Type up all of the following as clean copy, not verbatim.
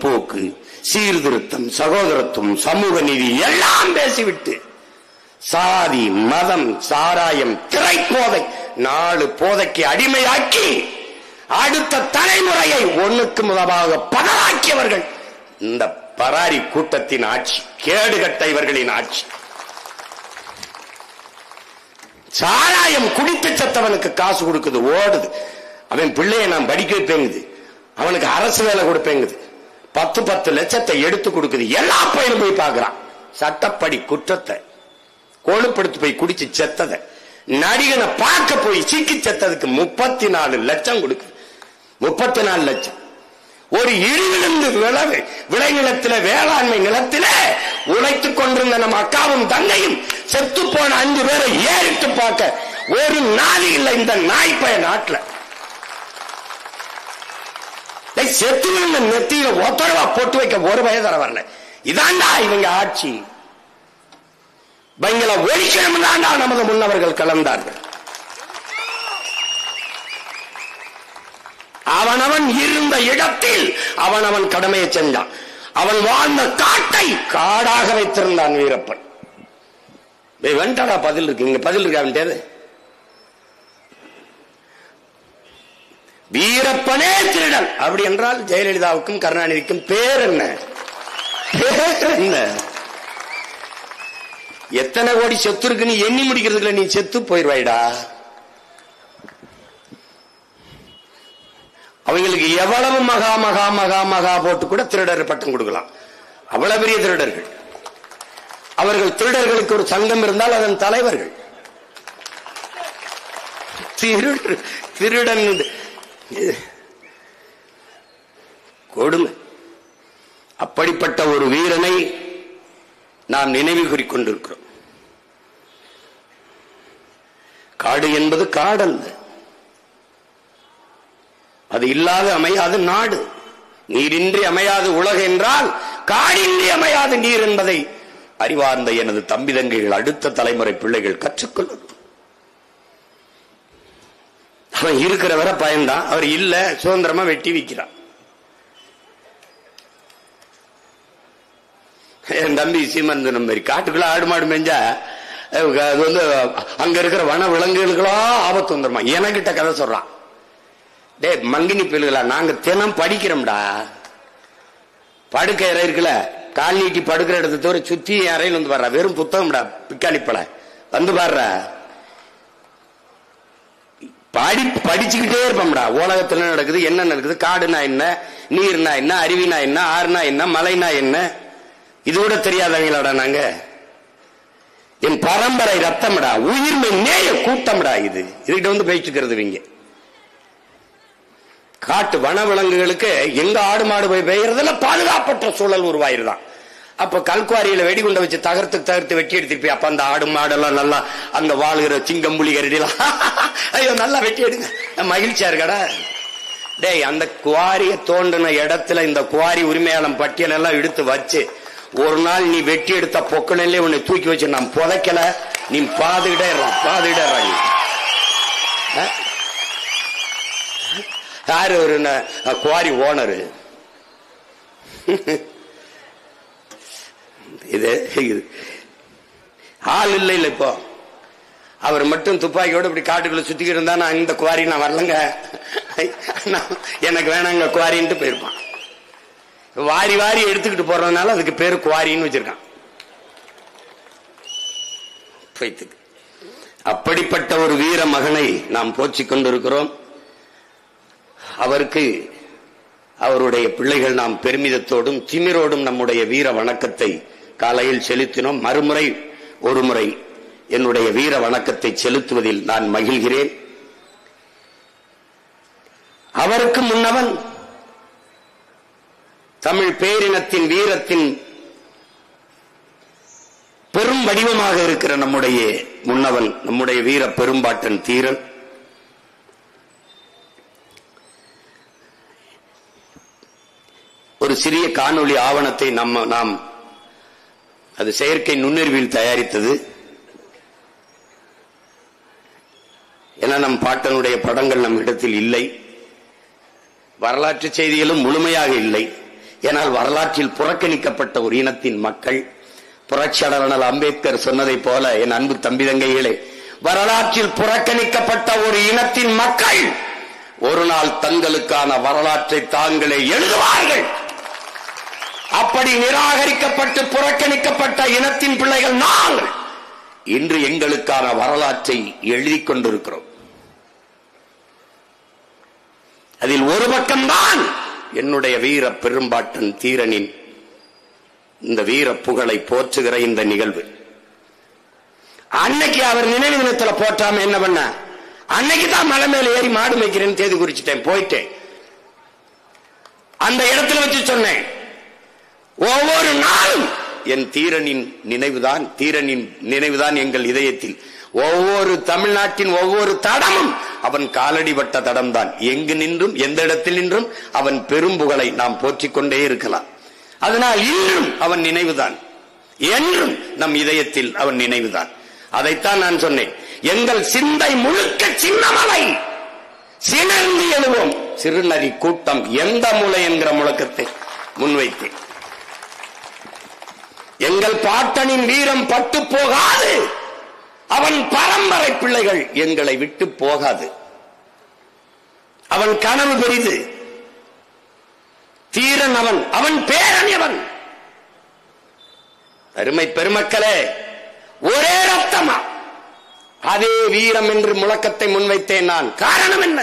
முற்போக்கு, சீர்திருத்தம், சகோதரத்துவம், சமூக நீதி எல்லாம் பேசிவிட்டு சாதி, மதம், சாராயம், திரைப்போதை 4 போதைக்கு அடிமையாக்கி அடுத்த தலைமுறையை ஒண்ணுக்கு முதலாக பதறாக்கியவர்கள் இந்த பராரி கூட்டத்தின் ஆட்சி, கேடுகட்ட இவர்களின் ஆட்சி. சாராயம் குடித்து செத்தவனுக்கு காசு கொடுக்குது, ஓடுது. அவன் பிள்ளைய நான் படிக்க வைப்பேங்குது, அவனுக்கு அரசு வேலை கொடுப்பேங்குது, 10 லட்சத்தை எடுத்து கொடுக்குது. எல்லா பையனும் போய் பார்க்கிறான். சட்டப்படி குற்றத்தை கொழுப்படுத்து போய் குடிச்சு செத்தத நடிகனை பார்க்க போய் சிக்கி செத்ததுக்கு 34 லட்சம் கொடுக்குது. 34 லட்சம். ஒரு இடிவிழுந்து விளைநிலத்தில, வேளாண்மை நிலத்தில உழைத்துக் கொண்டிருந்த நம்ம அக்காவும் தங்கையும் செத்து போன 5 பேரை ஏறிட்டு பார்க்க ஒரு நாதி இல்லை இந்த நாய்ப்பய நாட்டில். செத்து விழுந்த நெத்தியில ஒத்தரவா போட்டு வைக்க ஒரு வயதர வரல. இதாண்டா இவங்க ஆட்சி. இவங்களை ஒழிக்கணும் தாண்டா நமது முன்னவர்கள் கலந்தார்கள். அவனவன் இருந்த இடத்தில் அவனவன் கடமையை செஞ்சான். அவன் வாழ்ந்த காட்டை காடாக வைத்திருந்தான் வீரப்பன். வெண்டடா பதில் இருக்கு, இங்க பதில் இருக்கு. அவன் வீரப்பனே திருடன். அப்படி என்றால் ஜெயலலிதாவுக்கும் கருணாநிதிக்கும் பேர் என்ன? எத்தனை கோடி சொத்து இருக்குன்னு எண்ணி முடிக்கிறதுக்குள்ள நீ செத்து போயிருவாய்டா. அவங்களுக்கு எவ்வளவு மகா மகா மகா மகா போட்டு கூட திருடர் பட்டம் கொடுக்கலாம். அவ்வளவு பெரிய திருடர்கள். அவர்கள் திருடர்களுக்கு ஒரு சங்கம் இருந்தால் அதன் தலைவர்கள். திருடன் கொடுமை. அப்படிப்பட்ட ஒரு வீரனை நாம் நினைவு கூறிக்கொண்டிருக்கிறோம். காடு என்பது காடல்ல, அது இல்லாத அமையாது நாடு. நீரின்றி அமையாது உலகு என்றால் காடின்றி அமையாது நீர் என்பதை அறிவார்ந்த எனது தம்பி தங்கைகள், அடுத்த தலைமுறை பிள்ளைகள் கற்றுக்கொள்ளும். அவன் இருக்கிற வரை பயன்தான், அவர் இல்ல சுதந்திரமா வெட்டி விற்கிறான். என் தம்பி சீமந்த நம்பி காட்டுக்குள்ள ஆடு மாடு மேஞ்சா அது வந்து அங்க இருக்கிற வன விலங்குகளுக்கெல்லாம் ஆபத்து வந்துருமா. எனக்கிட்ட கதை சொல்றான். டே மங்கினி பிள்ளைகளா, நாங்க தினம் படிக்கிறோம்டா. படுக்கை அறை இருக்குல்ல, கால் நீட்டி படுக்கிற இடத்தை தவிர சுத்தி அறையில் வந்து பாடுறா. வெறும் புத்தகம்டா, பிக்காளிப்பட வந்து பாடுற. படிச்சுக்கிட்டே இருப்போம்டா. உலகத்துல நடக்குது, என்ன நடக்குது, காடுனா என்ன, நீர்னா என்ன, அருவினா என்ன, ஆறுனா என்ன, மலைனா என்ன, இது கூட தெரியாதவங்களாடா நாங்க. என் பரம்பரை ரத்தம்டா, உயிர்மை நேய கூட்டம்டா. இதுகிட்ட வந்து பேச்சுக்கிறது இங்க. காட்டு வனவிலங்குகளுக்கு எங்க ஆடு மாடு போய் பெய்யறதுல பாதுகாப்பற்ற சூழல் உருவாயிருதான். அப்ப கல்குவாரியில வெடிகுண்ட வச்சு தகர்த்து வெட்டி எடுத்துட்டு அப்ப அந்த ஆடு மாடெல்லாம் நல்லா அங்க வாழ்கிற சிங்கம்புலி கரடிலாம் ஐயோ நல்லா வெட்டி எடுங்க, மகிழ்ச்சியா இருக்கடா. டேய், அந்த குவாரியை தோண்டின இடத்துல இந்த குவாரி உரிமையாளன் பட்டியல் எல்லாம் எடுத்து வச்சு ஒரு நாள் நீ வெட்டி எடுத்த பொக்கணிலே உன்னை தூக்கி வச்சு நான் புதைக்கல, நீ பாதுகிட்டே யாரு ஒரு குவாரி ஓனரு. இது ஆள் இல்லை இல்ல. இப்போ அவர் மட்டும் துப்பாக்கியோட இப்படி காட்டுக்குள்ள சுத்திக்கிட்டு இருந்தா நான் இந்த குவாரி நான் வரலங்க, எனக்கு வேணாங்க குவாரின்ட்டு போயிருப்பான். வாரி வாரி எடுத்துக்கிட்டு போறதுனால அதுக்கு பேரு குவாரின்னு வச்சிருக்கான். அப்படிப்பட்ட ஒரு வீர மகனை நாம் போற்றிக் கொண்டிருக்கிறோம். அவருக்கு அவருடைய பிள்ளைகள் நாம் பெருமிதத்தோடும் திமிரோடும் நம்முடைய வீர வணக்கத்தை காலையில் செலுத்தினோம். மறுமுறை ஒரு முறை என்னுடைய வீர வணக்கத்தை செலுத்துவதில் நான் மகிழ்கிறேன். அவருக்கு முன்னவன் தமிழ் பேரினத்தின் வீரத்தின் பெரும் வடிவமாக இருக்கிற நம்முடைய முன்னவன், நம்முடைய வீர பெரும்பாட்டன் தீரன். ஒரு சிறிய காணொளி ஆவணத்தை நாம் அது செயற்கை நுண்ணறிவில் தயாரித்தது. ஏன்னா நம் பாட்டனுடைய படங்கள் நம் இடத்தில் இல்லை, வரலாற்று செய்திகளும் முழுமையாக இல்லை. ஏனால் வரலாற்றில் புறக்கணிக்கப்பட்ட ஒரு இனத்தின் மக்கள். புரட்சியாளர் அம்பேத்கர் சொன்னதை போல, என் அன்பு தம்பி தங்கைகளே, வரலாற்றில் புறக்கணிக்கப்பட்ட ஒரு இனத்தின் மக்கள் ஒரு நாள் தங்களுக்கான வரலாற்றை தாங்களே எழுதுவார்கள். அப்படி நிராகரிக்கப்பட்டு புறக்கணிக்கப்பட்ட இனத்தின் பிள்ளைகள் நாங்கள் இன்று எங்களுக்கான வரலாற்றை எழுதிக் கொண்டிருக்கிறோம். அதில் ஒரு பக்கம்தான் என்னுடைய வீர பெரும்பாட்டன் தீரனின் இந்த வீர புகழை போற்றுகிற இந்த நிகழ்வு. அன்னைக்கு அவர் நினைவு தினத்தில் போற்றாம என்ன பண்ண, அன்னைக்கு தான் மலை மேல ஏறி மாடு மேய்க்கிறேன்னு தேதி குறிச்சிட்டேன், போயிட்டேன். அந்த இடத்துல வச்சு சொன்னேன், ஒவ்வொரு நாளும் என் தீரனின் நினைவுதான் எங்கள் இதயத்தில். ஒவ்வொரு தமிழ்நாட்டின் ஒவ்வொரு தடமும் அவன் காலடிபட்ட தடம் தான். எங்கு நின்றும் எந்த இடத்தில் நின்றும் அவன் பெரும்புகளை நாம் போற்றிக் கொண்டே இருக்கலாம். அதனால் இன்றும் அவன் நினைவுதான், என்றும் நம் இதயத்தில் அவன் நினைவுதான். அதைத்தான் நான் சொன்னேன், எங்கள் சிந்தை முழுக்க சின்னமலை சினர்ந்து எழுவோம் சிறுநரி கூட்டம் எந்த மூலை என்கிற முழக்கத்தை முன்வைத்தேன். எங்கள் பாட்டனின் வீரம் பட்டு போகாது, அவன் பரம்பரை பிள்ளைகள் எங்களை விட்டு போகாது. அவன் கனவு பெரிது, தீரன் அவன் பேரன் அவன். அருமை பெருமக்களே, ஒரே ரத்தமா அதே வீரம் என்று முழக்கத்தை முன்வைத்தேன் நான். காரணம் என்ன?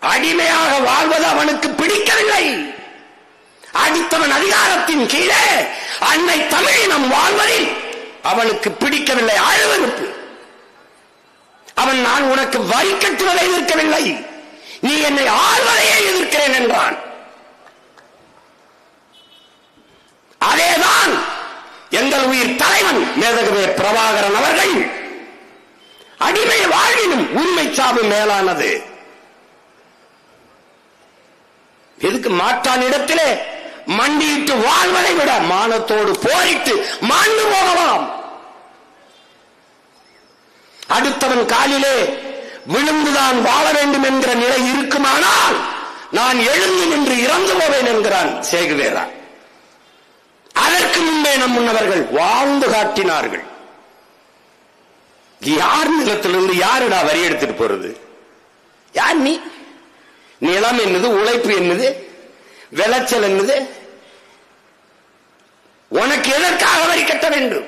அடிமையாக வாழ்வது அவனுக்கு பிடிக்கவில்லை. அடுத்தவன் அதிகாரத்தின் கீழே அன்னை தமிழினம் வாழ்வதில் அவனுக்கு பிடிக்கவில்லை. அழுவனுக்கு அவன் நான் உனக்கு வரி கட்டுவதை எதிர்க்கவில்லை, நீ என்னை ஆள்வதையே எதிர்க்கிறேன் என்றான். அதேதான் எங்கள் உயிர் தலைவன் மேதகவே பிரபாகரன் அவர்கள். அடிமை வாழ்வினும் உரிமை சாவு மேலானது. எதுக்கு மாற்றான் இடத்திலே மண்டியிட்டு வாழ்வதை விட மானத்தோடு போரிட்டு மாண்டு போகலாம். அடுத்தவன் காலிலே விழுந்துதான் வாழ வேண்டும் என்கிற நிலை இருக்குமானால் நான் எழுந்து நின்று இறந்து போவேன் என்கிறான் சேகுவேரா. அதற்கு முன்பே நம் முன்னவர்கள் வாழ்ந்து காட்டினார்கள். யார் நிலத்திலிருந்து யாருடா வரி எடுத்துட்டு போறது? யார் நீ? நிலம் என்னது, உழைப்பு என்னது, விளைச்சல் என்னது? உனக்கு எதற்காக வரி கட்ட வேண்டும்?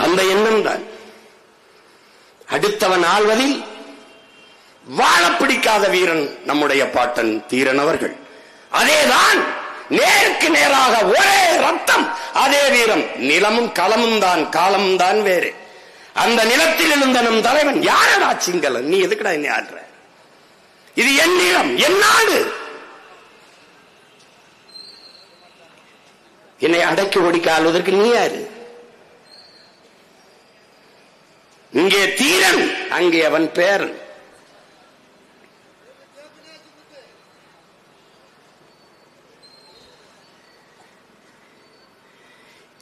அந்த எண்ணம் தான். அடுத்தவன் ஆள்வதில் வாழ பிடிக்காத வீரன் நம்முடைய பாட்டன் தீரன் அவர்கள். அதேதான் நேருக்கு நேராக ஒரே ரத்தம், அதே வீரம். நிலமும் களமும் தான், காலமும் தான் வேறு. அந்த நிலத்தில் இருந்த நம் தலைவன் யாரடா சிங்களன், நீ எதுக்குடா என்ன ஆடுற? இது என் நிலம், என் நாடு. என்னை அடக்கி ஒடிக்க ஆள்வதற்கு நீ யாரு? இங்கே தீரன், அங்கே அவன் பேரன்.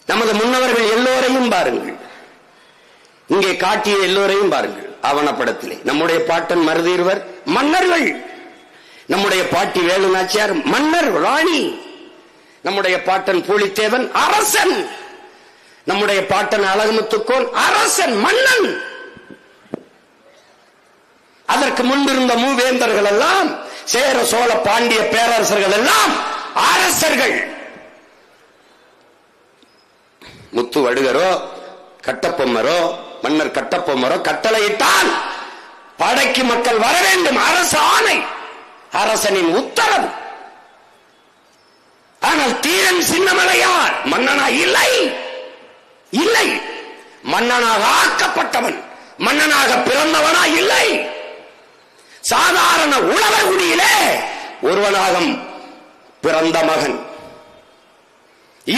நமது முன்னவர்கள் எல்லோரையும் பாருங்கள், இங்கே காட்டிய எல்லோரையும் பாருங்கள். ஆவணப்படத்திலே நம்முடைய பாட்டன் மருதீர்வர் மன்னர்கள், நம்முடைய பாட்டி வேலு நாச்சியார் மன்னர் ராணி, நம்முடைய பாட்டன் பூலித்தேவன் அரசன், நம்முடைய பாட்டன் அழகுமுத்துக்கோன் அரசன் மன்னன். அதற்கு முன்பிருந்த மூவேந்தர்கள் எல்லாம், சேர சோழ பாண்டிய பேரரசர்கள் எல்லாம் அரசர்கள். முத்து வடுகரோ கட்டப்பொம்மரோ மன்னர் கட்டப்பொம்மரோ கட்டளையிட்டால் படைக்கு மக்கள் வர வேண்டும், அரசு ஆணை, அரசனின் உத்தரவு. ஆனால் தீரன் சின்னமலையார் மன்னனா? இல்லை, இல்லை. மன்னனாக ஆக்கப்பட்டவன், மன்னனாக பிறந்தவனா? இல்லை. சாதாரண உழவர் குடியிலே ஒருவனாக பிறந்த மகன்,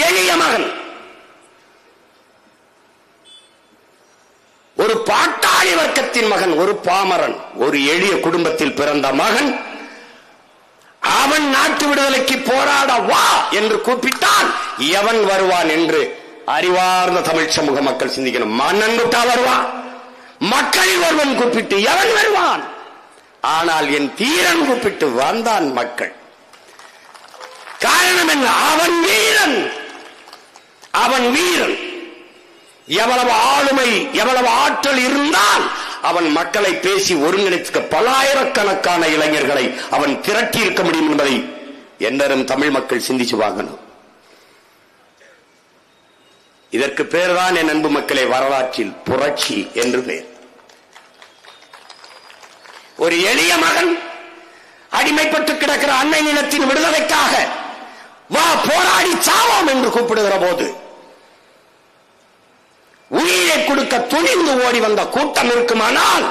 எளிய மகன், ஒரு பாட்டாளி வர்க்கத்தின் மகன், ஒரு பாமரன், ஒரு எளிய குடும்பத்தில் பிறந்த மகன். அவன் நாட்டு விடுதலைக்கு போராட வா என்று கூப்பிட்டால் எவன் வருவான் என்று அறிவார்ந்த தமிழ் சமூக மக்கள் சிந்திக்கணும். மன்னன் விட்டா வருவான், மக்களில் ஒருவன் கூப்பிட்டு எவன் வருவான்? ஆனால் என் தீரன் கூப்பிட்டு வந்தான் மக்கள். காரணம் என்ன? அவன் வீரன், அவன் வீரன். எவ்வளவு ஆளுமை, எவ்வளவு ஆற்றல் இருந்தால் அவன் மக்களை பேசி ஒருங்கிணைக்க பல்லாயிரக்கணக்கான இளைஞர்களை அவன் திரட்டி இருக்க முடியும் என்பதை என்னரும் தமிழ் மக்கள் சிந்திச்சு வாங்கணும். இதற்கு பேர்தான் என் அன்பு மக்களே வரலாற்றில் புரட்சி என்று பெயர். ஒரு எளிய மகன் அடிமைப்பட்டு கிடக்கிற அன்னை நிலத்தின் விடுதலைக்காக வா போராடி சாவோம் என்று கூப்பிடுகிற போது உயிரை கொடுக்க துணிந்து ஓடி வந்த கூட்டம் இருக்குமானால்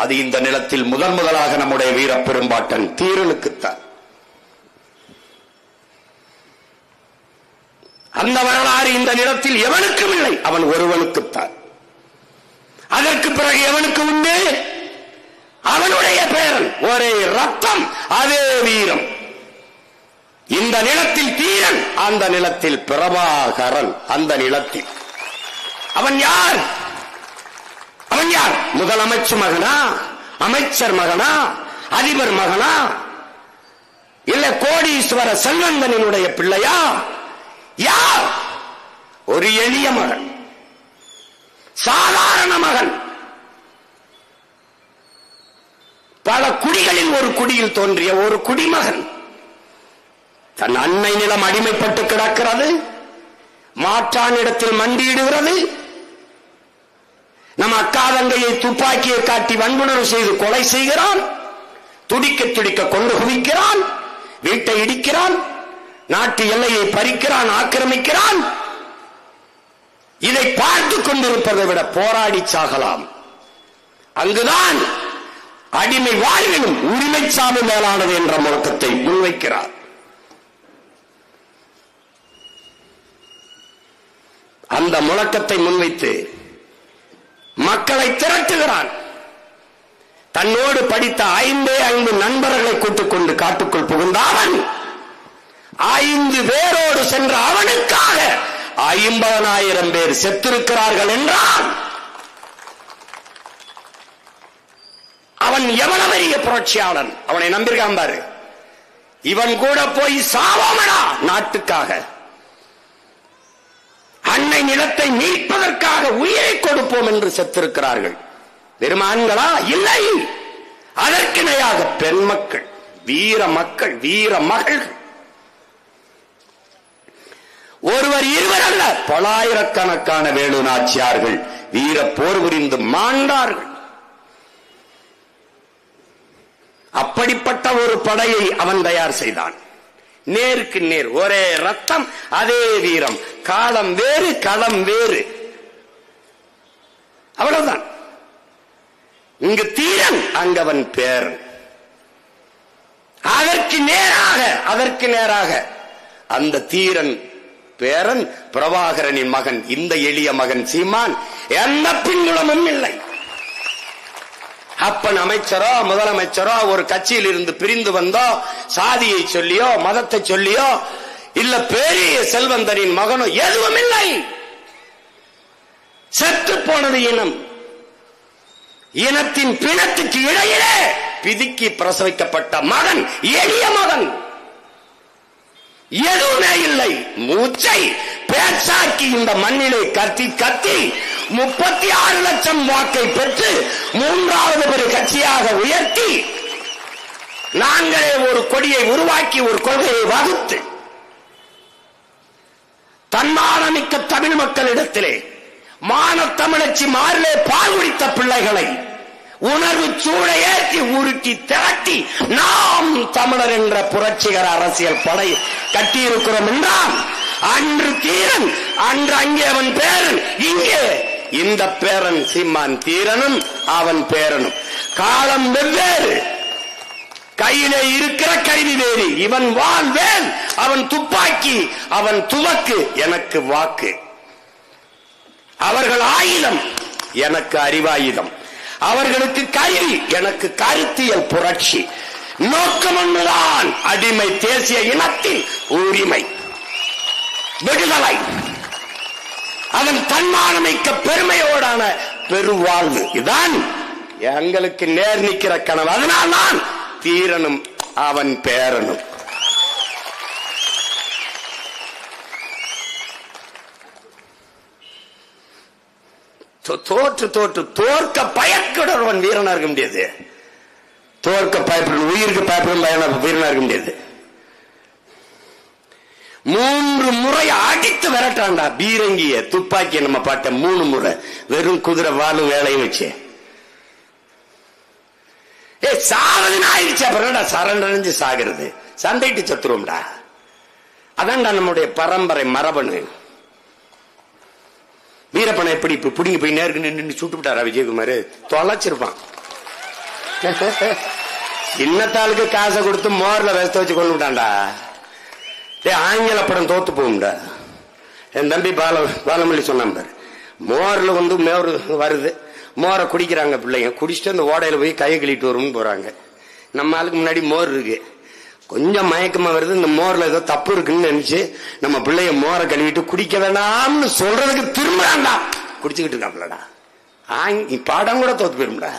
அது இந்த நிலத்தில் முதலாக நம்முடைய வீர பெரும்பாட்டன் தீரனுக்குத்தான். அந்த வரலாறு இந்த நிலத்தில் எவனுக்கும் இல்லை, அவன் ஒருவனுக்குத்தான். அதற்கு பிறகு எவனுக்கு உண்டு? அவனுடைய பேரன், ஒரே ரத்தம், அதே வீரம். இந்த நிலத்தில் தீரன், அந்த நிலத்தில் பிரபாகரன். அந்த நிலத்தில் அவன் யார்? அவன் யார்? முதலமைச்சர் மகனா, அமைச்சர் மகனா, அதிபர் மகனா, இல்ல கோடீஸ்வர செல்வந்தனினுடைய பிள்ளையா? யார்? ஒரு எளிய மகன், சாதாரண மகன். பல குடிகளில் ஒரு குடியில் தோன்றிய ஒரு குடிமகன். தன் அன்னை நிலம் அடிமைப்பட்டு கிடக்கிறது, மாற்றானிடத்தில் மண்டியிடுகிறது. நம் அக்காதங்கையை துப்பாக்கியை காட்டி வன்புணர்வு செய்து கொலை செய்கிறான், துடிக்க துடிக்க கொண்டு குவிக்கிறான், வீட்டை இடிக்கிறான், நாட்டு எல்லையை பறிக்கிறான், ஆக்கிரமிக்கிறான். இதை பார்த்துக் கொண்டிருப்பதை விட போராடி சாகலாம். அங்குதான் அடிமை வாழ்விலும் உரிமை சாவு மேலானது என்ற முழக்கத்தை முன்வைக்கிறார். அந்த முழக்கத்தை முன்வைத்து மக்களை திரட்டுகிறான். தன்னோடு படித்த 5 நண்பர்களை கூட்டுக் கொண்டு காட்டுக்குள் புகுந்தான். 5 பேரோடு சென்ற அவனுக்காக 50,000 பேர் செத்திருக்கிறார்கள் என்றால் அவன் எவ்வளவு பெரிய புரட்சியாளன். அவனை நம்பியிருக்கான் பாரு. இவன் கூட போய் சாவோமடா நாட்டுக்காக, அன்னை நிலத்தை மீட்பதற்காக உயிரை கொடுப்போம் என்று செத்திருக்கிறார்கள். வெறும் ஆண்களா? இல்லை, அதற்கிணையாக பெண் மக்கள், வீர மக்கள், வீர மகள்கள். ஒருவர் இருவர் அல்ல, பல்லாயிரக்கணக்கான வேலு நாச்சியார்கள் வீர போர் புரிந்து மாண்டார்கள். அப்படிப்பட்ட ஒரு படையை அவன் தயார் செய்தான். நேருக்கு நேர், ஒரே ரத்தம், அதே வீரம். காலம் வேறு, களம் வேறு, அவ்வளவுதான். இங்கு தீரன், அங்கவன் பேரன். அதற்கு நேராக அந்த தீரன் பேரன் பிரபாகரனின் மகன், இந்த எளிய மகன் சீமான். எந்த பின்புலமும் இல்லை. அப்பன் அமைச்சரோ முதலமைச்சரோ ஒரு கட்சியில் இருந்து பிரிந்து வந்தோ, சாதியை சொல்லியோ மதத்தை சொல்லியோ, இல்ல பெரிய செல்வந்தனின் மகனோ, எதுவும் இல்லை. செத்து போனது இனம். இனத்தின் பிணத்துக்கு இடையிலே பிதுக்கி பிரசவிக்கப்பட்ட மகன், எளிய மகன். எதுவுமே இல்லை. மூச்சை பேச்சாக்கி இந்த மண்ணிலே கத்தி கத்தி 36 லட்சம் வாக்கை பெற்று 3வது பெரு கட்சியாக உயர்த்தி, நாங்களே ஒரு கொடியை உருவாக்கி ஒரு கொள்கையை வகுத்து, தன்மானமிக்க தமிழ் மக்களிடத்திலே மானத்தமிழச்சி மாறிலே பால் குடித்த பிள்ளைகளை உணர்வு சூழ ஏற்றி உருட்டி திரட்டி நாம் தமிழர் என்ற புரட்சிகர அரசியல் படை கட்டியிருக்கிறோம் என்றால், அன்று தீரன், அன்று அங்கே அவன் பேரன், இங்கே இந்த பேரன் சீமான் தீரனும் அவன் பேரனும். காலம் வெவ்வேறு, கையிலே இருக்கிற கருவி வேறு. இவன் வாள் வேல், அவன் துப்பாக்கி, அவன் துவக்கு, எனக்கு வாக்கு. அவர்கள் ஆயுதம், எனக்கு அறிவாயுதம். அவர்களுக்கு கருவி, எனக்கு கருத்தியல் புரட்சி. நோக்கம் ஒன்றுதான், அடிமை தேசிய இனத்தின் உரிமை, விடுதலை. அவன் தன்மானமிக்க பெருமையோடான பெருவாழ்வு. இதுதான் எங்களுக்கு நேர் நிற்கிற கனவு. அதனால்தான் தீரனும் அவன் பேரனும். தோற்று தோற்று தோற்க பயப்படுறவன் வீரனா இருக்க முடியாது. தோற்க பயப்படும் உயிருக்கு பயப்படும் வீரனா இருக்க முடியாது. 3 முறை அடித்து விரட்டாண்டா பீரங்கிய துப்பாக்கிய நம்ம பாட்ட 3 முறை வெறும் குதிரை வாழும் வேலையும் வச்சு சாவதுன்னு ஆயிடுச்சு. அப்புறம் சரணடைஞ்சு சாகிறது, சண்டைட்டு சத்துருவோம்டா. அதான்டா நம்முடைய பரம்பரை மரபணு. வீரப்பனை எப்படி புடிங்கி போய் நேருக்கு நின்று சுட்டு விட்டாரா விஜயகுமார்? தொலைச்சிருப்பான். சின்னத்தாளுக்கு காசை கொடுத்து மோர்ல வெஸ்த வச்சு கொண்டு விட்டான்டா. ஆங்கில படம் தோத்து போகும்டா. என் தம்பி பாலமல்லி சொன்னான் பாரு, மோர்ல மோர் வருது, மோரை குடிக்கிறாங்க பிள்ளைங்க. குடிச்சிட்டு அந்த ஓடையில போய் கையை கழிட்டு வரும்னு போறாங்க. நம்ம ஆளுக்கு முன்னாடி மோர் இருக்கு, கொஞ்சம் மயக்கமா வருது, இந்த மோர்ல ஏதோ தப்பு இருக்குன்னு நினைச்சு நம்ம பிள்ளைய மோரை கழுவிட்டு குடிக்க வேணாம்னு சொல்றதுக்கு திரும்புறாண்டா. குடிச்சுக்கிட்டு இருக்காப்லடா. பாடம் கூட தோத்து போயிரும்டா.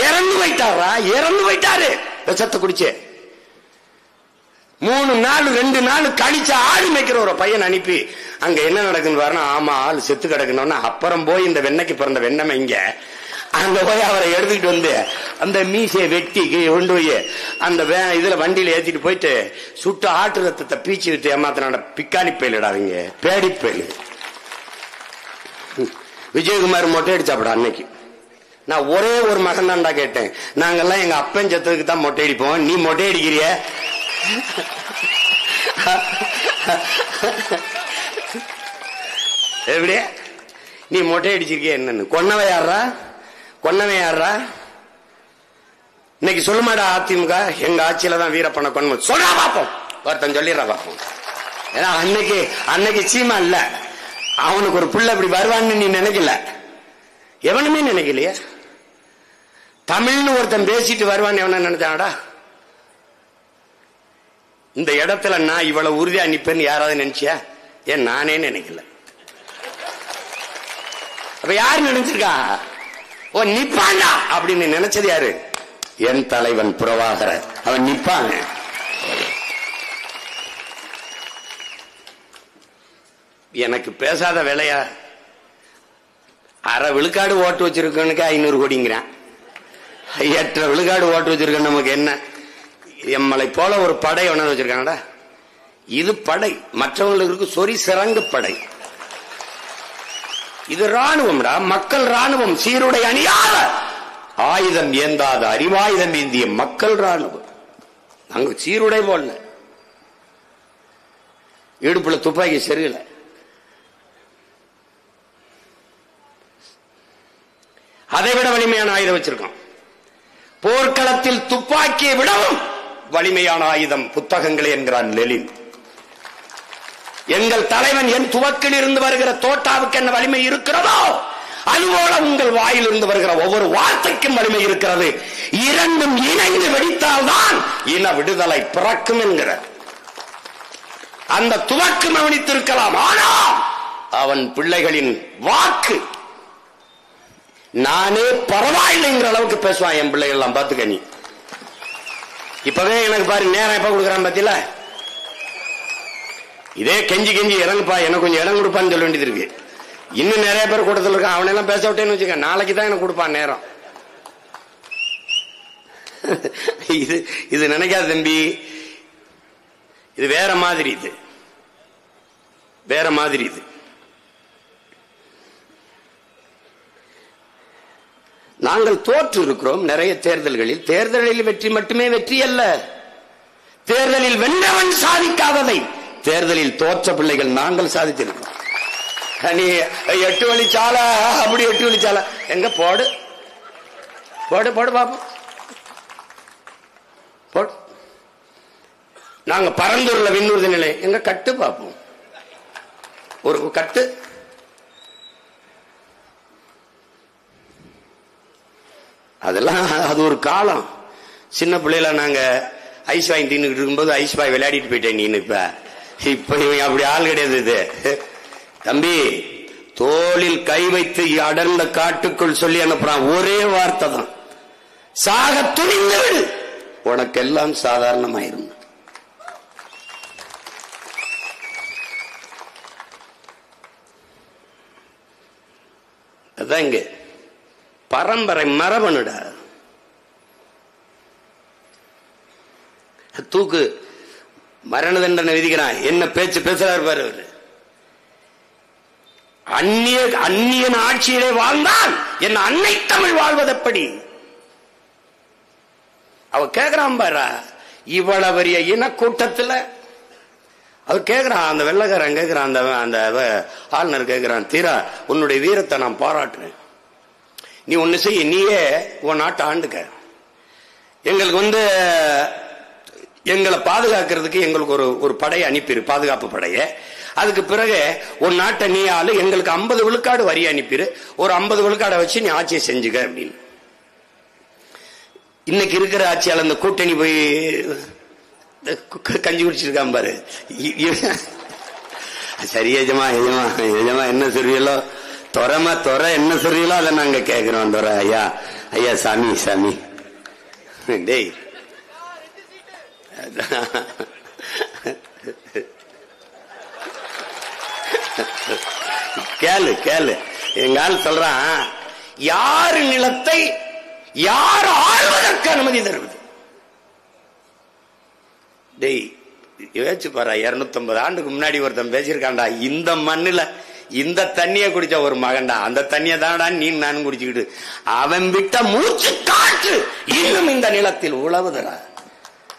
இறந்து போயிட்டாரா? இறந்து போயிட்டாரு விஷத்தை குடிச்சு. 3 நாள் 2 நாள் கழிச்சு ஆடு மேய்க்கிற ஒரு பையன் அனுப்பி அங்க என்ன நடக்குன்னு பாருன்னா, ஆமா ஆள் செத்து கிடக்கணும்னா அப்புறம் போய் இந்த வெண்ணைக்கு பிறந்த வெண்ணமை இங்க அங்க போய் அவரை எடுத்துக்கிட்டு வந்து அந்த மீசையை வெட்டி கொண்டு போய் அந்த இதுல வண்டியில ஏத்திட்டு போயிட்டு சுட்டு ஆட்டு ரத்தத்தை பீச்சு விட்டு ஏமாத்தின பிக்காளி பயிலிடாதீங்க, பேடி பயிலு. விஜயகுமார் மொட்டை அடிச்சாப்படா அன்னைக்கு. நான் ஒரே ஒரு மகன் தான்டா கேட்டேன். நாங்கெல்லாம் எங்க அப்பன் செத்ததுக்கு தான் மொட்டை அடிப்போம், நீ மொட்டை அடிக்கிறிய? எப்படி நீ மொட்டை அடிச்சிருக்கிய? என்னன்னு கொன்னவன் யாரா? கொன்னவன் யாரா? இன்னைக்கு சொல்லுமாடா அதிமுக எங்க ஆட்சியில தான் வீரப்பனை கொன்ன சொல்றா பாப்போம். ஒருத்தன் சொல்லிடுறா பாப்போம். ஏன்னா அன்னைக்கு சீமா இல்ல, அவனுக்கு ஒரு புள்ள இப்படி வருவான்னு நீ நினைக்கல, எவனுமே நினைக்கலையே. தமிழ்னு ஒருத்தன் பேசிட்டு வருவான்னு எவன நினைச்சாடா? இந்த இடத்துல நான் இவ்வளவு உறுதியா நிப்பேன்னு யாராவது நினைச்சியா? ஏன் நானே நினைக்கல. அப்ப யாரு நினைச்சிருக்கா? ஓ நிப்பாண்டா அப்படின்னு நினைச்சது யாரு? என் தலைவன் பிரபாகரன். அவன் நிப்பாங்க. எனக்கு பேசாத வேலையா? அரை விழுக்காடு ஓட்டு வச்சிருக்கனுக்கு 500 கோடிங்கிறான். 8 விழுக்காடு ஓட்டு வச்சிருக்க நமக்கு என்ன? எம்மலை போல ஒரு படை ஒண்ணு வச்சிருக்காங்கடா. இது படை, மற்றவங்களுக்கு சொறி சிறங்கு படை. இது ராணுவம்டா, மக்கள் ராணுவம். சீருடை அணியாத, ஆயுதம் ஏந்தாத, அறிவாயுதம் ஏந்திய மக்கள் ராணுவம். நாங்க சீருடை போடல, இடுப்புல துப்பாக்கி செருகல. அதை விட வலிமையான ஆயுதம் வச்சிருக்கோம். போர்க்களத்தில் துப்பாக்கியை விடவும் வலிமையான ஆயுதம் புத்தகங்களே என்கிறான் லெனின். எங்கள் தலைவன் என் துவக்கில் இருந்து வருகிற தோட்டாவுக்கு என்ன வலிமை இருக்கிறதோ அதுபோல உங்கள் வாயில் இருந்து வருகிற ஒவ்வொரு வார்த்தைக்கும் வலிமை இருக்கிறது. இரண்டும் இணைந்து வெடித்தால்தான் இன விடுதலை பிறக்கும் என்கிற அந்த துவக்கு கவனித்திருக்கலாம். ஆனால் அவன் பிள்ளைகளின் வாக்கு நானே பரவாயில்லைங்கிற அளவுக்கு பேசுவான். என் பிள்ளைகள் எல்லாம் பாத்துக்க. நீ இப்பவே எனக்கு பாரு நேரம் எப்ப கொடுக்குறான் பாத்தீங்களா? இதே கெஞ்சி இறங்குப்பா, எனக்கு கொஞ்சம் இடம் கொடுப்பான்னு சொல்ல வேண்டியது இருக்கு. இன்னும் நிறைய பேர் கூட்டத்தில் இருக்கான். அவனெல்லாம் பேச விட்டேன்னு வச்சுக்க, நாளைக்கு தான் எனக்கு கொடுப்பான் நேரம். இது நினைக்காத தம்பி, இது வேற மாதிரி. இது வேற மாதிரி. இது நாங்கள் தோற்று இருக்கிறோம் நிறைய தேர்தல்களில். தேர்தலில் வெற்றி மட்டுமே வெற்றி அல்ல. தேர்தலில் வென்றவன் சாதிக்காததை தேர்தலில் தோற்ற பிள்ளைகள் நாங்கள் சாதித்திருக்கிறோம். நீ 8 வழிச்சாலை அப்படி 8 வழிச்சாலை எங்க போடு போடு போடு பாப்போம் போடு. நாங்க பரந்தூர்ல விண்ணூர்தி நிலை எங்க கட்டு பாப்போம். ஒரு கட்டு அதெல்லாம் அது ஒரு காலம். சின்ன பிள்ளைல நாங்க ஐஸ் வாங்கி தின்னுக்கிட்டு இருக்கும்போது ஐஸ் பாய் விளையாடிட்டு போயிட்டேன். நீ இப்ப இப்ப அப்படி ஆள் கிடையாது. இது தம்பி தோளில் கை வைத்து அடர்ந்த காட்டுக்குள் சொல்லி அனுப்புறான். ஒரே வார்த்தை தான், சாக துணிந்து விடு, உனக்கெல்லாம் சாதாரணமாயிரும். அதான் இங்க பரம்பரை மரபணுடா. தூக்கு மரண தண்டனை விதிக்கிறான். என்ன பேச்சு பேசுறாரு பாரு அவரு. அந்நியன் ஆட்சியிலே வாழ்ந்தால் என் அன்னை தமிழ் வாழ்வதெப்படி? அவ கேக்குறான் பாரா, இவ்வளவு பெரிய இனக்கூட்டத்தில் அவர் கேட்கிறான். அந்த வெள்ளக்காரன் கேட்கிறான், அந்த ஆளுநர் கேட்கிறான், தீரா உன்னுடைய வீரத்தை நான் பாராட்டுறேன், நீ ஒண்ணு செய்ய, நீயே உன் நாட்டை ஆண்டுக்க, எங்களுக்கு எங்களை பாதுகாக்கிறதுக்கு எங்களுக்கு ஒரு படையை அனுப்பிடு, பாதுகாப்பு படையை. அதுக்கு பிறகு ஒரு நாட்டை நீ ஆளு, எங்களுக்கு 50 விழுக்காடு வரி அனுப்பிடு, ஒரு 50 விழுக்காடை வச்சு நீ ஆட்சியை செஞ்சுக்க அப்படின்னு. இன்னைக்கு இருக்கிற ஆட்சியாளர் அந்த கூட்டணி போய் கஞ்சி குடிச்சிருக்கான் பாரு. சரி எஜமா எஜமா எஜமா என்ன சொல்றீங்களோ, தொற என்ன சொல்றீங்களோ அதை நாங்க கேட்கிறோம். தொற ஐயா ஐயா சாமி சாமி டேய் கேளு கேளு. எங்க ஆள் சொல்றான், யாரு நிலத்தை யார் ஆள்வதற்கு அனுமதி தருவது? டேய் யோசிச்சு பாரு, 250 ஆண்டுக்கு முன்னாடி ஒருத்தன் பேசியிருக்காண்டா, இந்த மண்ணுல இந்த தண்ணிய குடிச்ச ஒரு மகன்டா, அந்த தண்ணிய தான்டா நீ நானும் குடிச்சுக்கிட்டு, அவன் விட்ட மூச்சு காற்று இன்னும் இந்த நிலத்தில் உழவுதரா.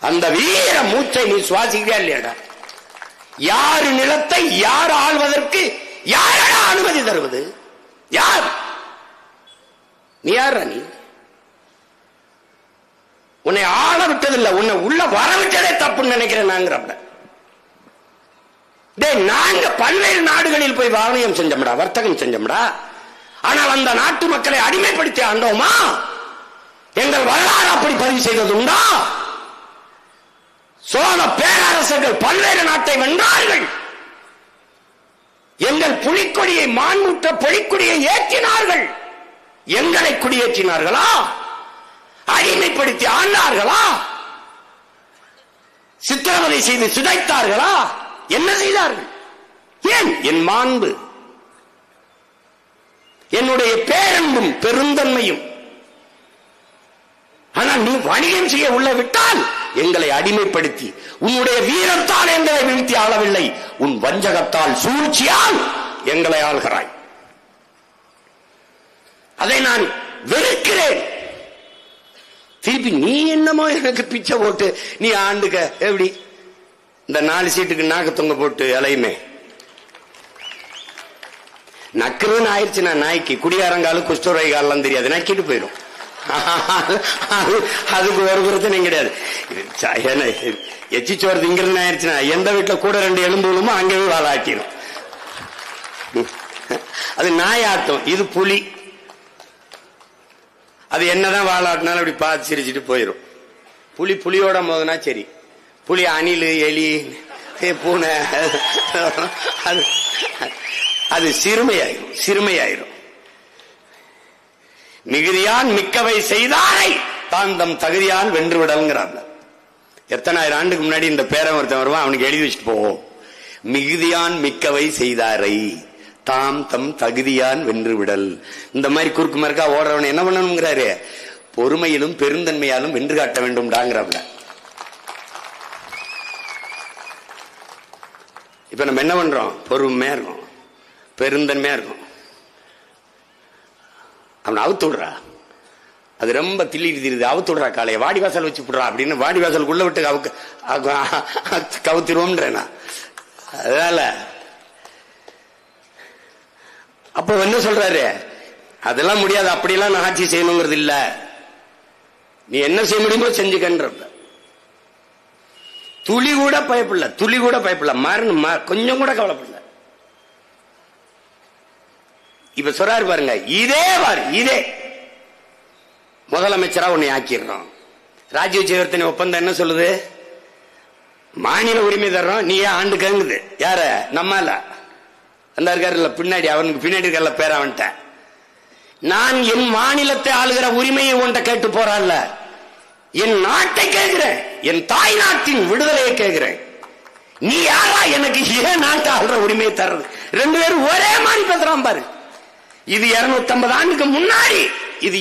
அந்த வீர மூச்சை நீ சுவாசிக்கா இல்லையாடா? யாரு நிலத்தை யார் ஆள்வதற்கு யாரா அனுமதி தருவது? யார்? நீ யாரா? நீ உன்னை ஆள விட்டதில்லை, உன்னை உள்ள வர விட்டதே தப்புன்னு நினைக்கிறேன். நாங்க பல்வேறு நாடுகளில் போய் வாணியம் செஞ்சோம்டா, வர்த்தகம் செஞ்சோம்டா. ஆனால் அந்த நாட்டு மக்களை அடிமைப்படுத்தி ஆண்டோமா? எங்கள் வரலாறு அப்படி பதிவு செய்தது உண்டா? சோழ பேரரசர்கள் பல்வேறு நாட்டை வென்றார்கள். எங்கள் புலிக்கொடியை, மாண்புற்ற புலிக்கொடியை ஏற்றினார்கள். எங்களை குடியேற்றினார்களா? அடிமைப்படுத்தி ஆண்டார்களா? சித்திரவதை செய்து சிதைத்தார்களா? என்ன செய்தார்கள்? ஏன்? என் மாண்பு, என்னுடைய பேரன்பும் பெருந்தன்மையும். ஆனால் நீ வணிகம் செய்ய உள்ள விட்டால் எங்களை அடிமைப்படுத்தி, உன்னுடைய வீரத்தால் எங்களை வீழ்த்தி ஆளவில்லை, உன் வஞ்சகத்தால் சூழ்ச்சியால் எங்களை ஆள்கிறாய். அதை நான் வெறுக்கிறேன். திருப்பி நீ என்னமோ எனக்கு பிச்சை போட்டு நீ ஆண்டுக்க எப்படி? இந்த 4 சீட்டுக்கு நாக்கு தொங்க போட்டு அலையுமே, நக்குன்னு ஆயிடுச்சுன்னா நாய்க்கு, குடியாரங்காலும் குஷ்டரோகிகாலாம் தெரியாது, நக்கிட்டு போயிடும். அதுக்கு ஒரு பிரச்சனையும் கிடையாது. எச்சிச்சோறு திங்கிறது ஆயிடுச்சுன்னா எந்த வீட்டுல கூட 2 எலும்பு விழுமோ அங்கேயே வாழாட்டிடும். அது நாயாட்டம், இது புலி. அது என்னதான் வாழாட்டினாலும் அப்படி பார்த்து சிரிச்சுட்டு போயிடும். புலியோட மோதுனா சரி, புலி அணில் எலி பூனை அது சிறுமையாயிரும். மிகுதியான் மிக்கவை செய்தாரை தான் தம் தகுதியால் வென்று விடல்ங்கிறாங்க. எத்தனை ஆயிரம் ஆண்டுக்கு முன்னாடி இந்த பேரன் ஒருத்தன் வருவான், அவனுக்கு எழுதி வச்சுட்டு போவோம், மிகுதியான் மிக்கவை செய்தாரை தாம் தம் தகுதியான் வென்று விடல். இந்த மாதிரி குறுக்கு மறுக்கா ஓடுறவன் என்ன பண்ணணுங்கிறாரு? பொறுமையிலும் பெருந்தன்மையாலும் வென்று காட்ட வேண்டும்டாங்கிறவங்க. இப்ப நம்ம என்ன பண்றோம்? பொறுமையா இருக்கும், பெருந்தன்மையா இருக்கும். அவனை அவுத்து விடுறா, அது ரொம்ப திரியுது, அவுத்து விடுறா, காலையை வாடி வாசல் வச்சு விடுறா அப்படின்னு வாடி வாசலுக்குள்ள விட்டு கவுத்திருவோம்ன்றேனா. அதனால அப்ப என்ன சொல்றாரு? அதெல்லாம் முடியாது, அப்படியெல்லாம் நான் ஆட்சி செய்யணுங்கிறது இல்ல, நீ என்ன செய்ய முடியுமோ செஞ்சுக்கன்ற. துளி கூட பயப்படல, மரணம் கொஞ்சம் கூட கவலைப்படல. இப்ப சொல்றாரு பாருங்க, இதே முதலமைச்சரா உன்னை ஆக்கிடுறோம். ராஜீவ் ஜெயவர்தனை ஒப்பந்தம் என்ன சொல்லுது? மாநில உரிமை தர்றோம், நீ ஏன் ஆண்டு கங்குது? யார? நம்மால அந்த இருக்காருல்ல பின்னாடி, அவனுக்கு பின்னாடி இருக்கல பேர் அவன்கிட்ட, நான் என் மாநிலத்தை ஆளுகிற உரிமையை உன்கிட்ட கேட்டு போறான்ல, என் நாட்டை கேட்கிறேன், என் தாய் நாட்டின் விடுதலையை கேட்கிறேன். நீ யாரா எனக்கு ஏன் நாட்டை ஆளுற உரிமையை தர்றது? ரெண்டு பேரும் ஒரே மாதிரி பேசுறான் பாரு. இது 250 ஆண்டுக்கு முன்னாடி, இது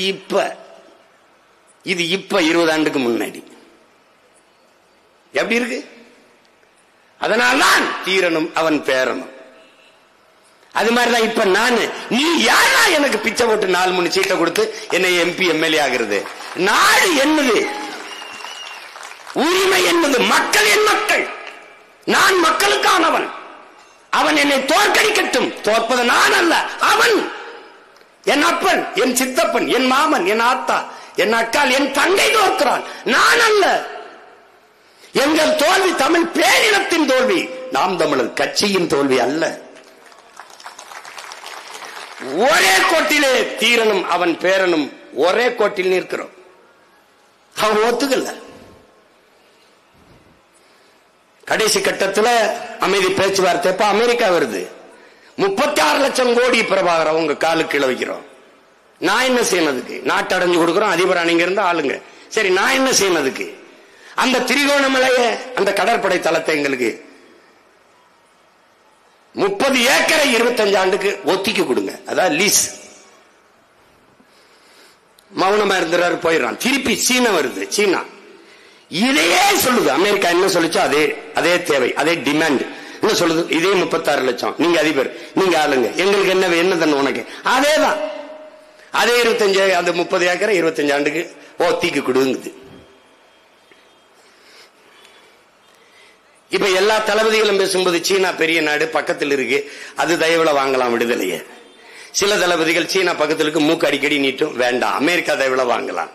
இப்ப 20 ஆண்டுக்கு முன்னாடி. எப்படி இருக்கு? அதனால்தான் தீரனும் அவன் பேரனும். அது மாதிரிதான் இப்ப நானு, நீ யாரா எனக்கு பிச்சை போட்டு 4-3 சீட்டை கொடுத்து என்னை MP MLA ஆகிறது? நாடு என்னது? உரிமை என்பது மக்கள், என் மக்கள், நான் மக்களுக்கானவன். அவன் என்னை தோற்கடிக்கட்டும், தோற்பது நான் அல்ல, அவன். என் அப்பன், என் சித்தப்பன், என் மாமன், என் ஆத்தா, என் அக்கால், என் தங்கை தோற்கிறான், நான் அல்ல. எங்கள் தோல்வி தமிழ் பேரினத்தின் தோல்வி, நாம் தமிழர் கட்சியின் தோல்வி அல்ல. ஒரே கோட்டிலே தீரனும் அவன் பேரனும் ஒரே கோட்டில் நிற்கிறோம். அவன் ஒத்துக்கல. கடைசி கட்டத்தில் அமைதி பேச்சுவார்த்தை அமெரிக்கா வருது. 36 லட்சம் கோடி பிரபாகர் அவங்க காலுக்கு கீழே வைக்கிறோம். நான் என்ன செய்யறதுக்கு? நாட்டு அடைஞ்சு கொடுக்கிறோம், அதிபர் அணிங்க இருந்து ஆளுங்க. சரி, நான் என்ன செய்யறதுக்கு? அந்த திரிகோணமலைய அந்த கடற்படை தளத்தை எங்களுக்கு 30 ஏக்கரை 25 ஆண்டுக்கு ஒத்திக்கு கொடுங்க, அதான் லீஸ். மௌனமா இருந்தாரு, போயிடறான். திருப்பி சீனா வருது. சீனா இதையே சொல்லுது. அமெரிக்கா என்ன சொல்லுச்சோ அதே தேவை, அதே டிமாண்ட் என்ன சொல்லுது? இதே 36 லட்சம், நீங்க அதிபர், நீங்க ஆளுங்க, எங்களுக்கு என்ன தண்ணு உனக்கு? அதேதான், அதே 25, அந்த 30 ஏக்கரை 25 ஆண்டுக்கு ஒத்திக்கு கொடுங்குது. இப்ப எல்லா தளபதிகளும் பேசும்போது சீனா பெரிய நாடு பக்கத்தில் இருக்கு, அது தயவுல வாங்கலாம் விடுதலையே. சில தளபதிகள் சீனா பக்கத்தில் இருக்கு, மூக்கு அடிக்கடி நீட்டும், வேண்டாம், அமெரிக்கா தயவுல வாங்கலாம்.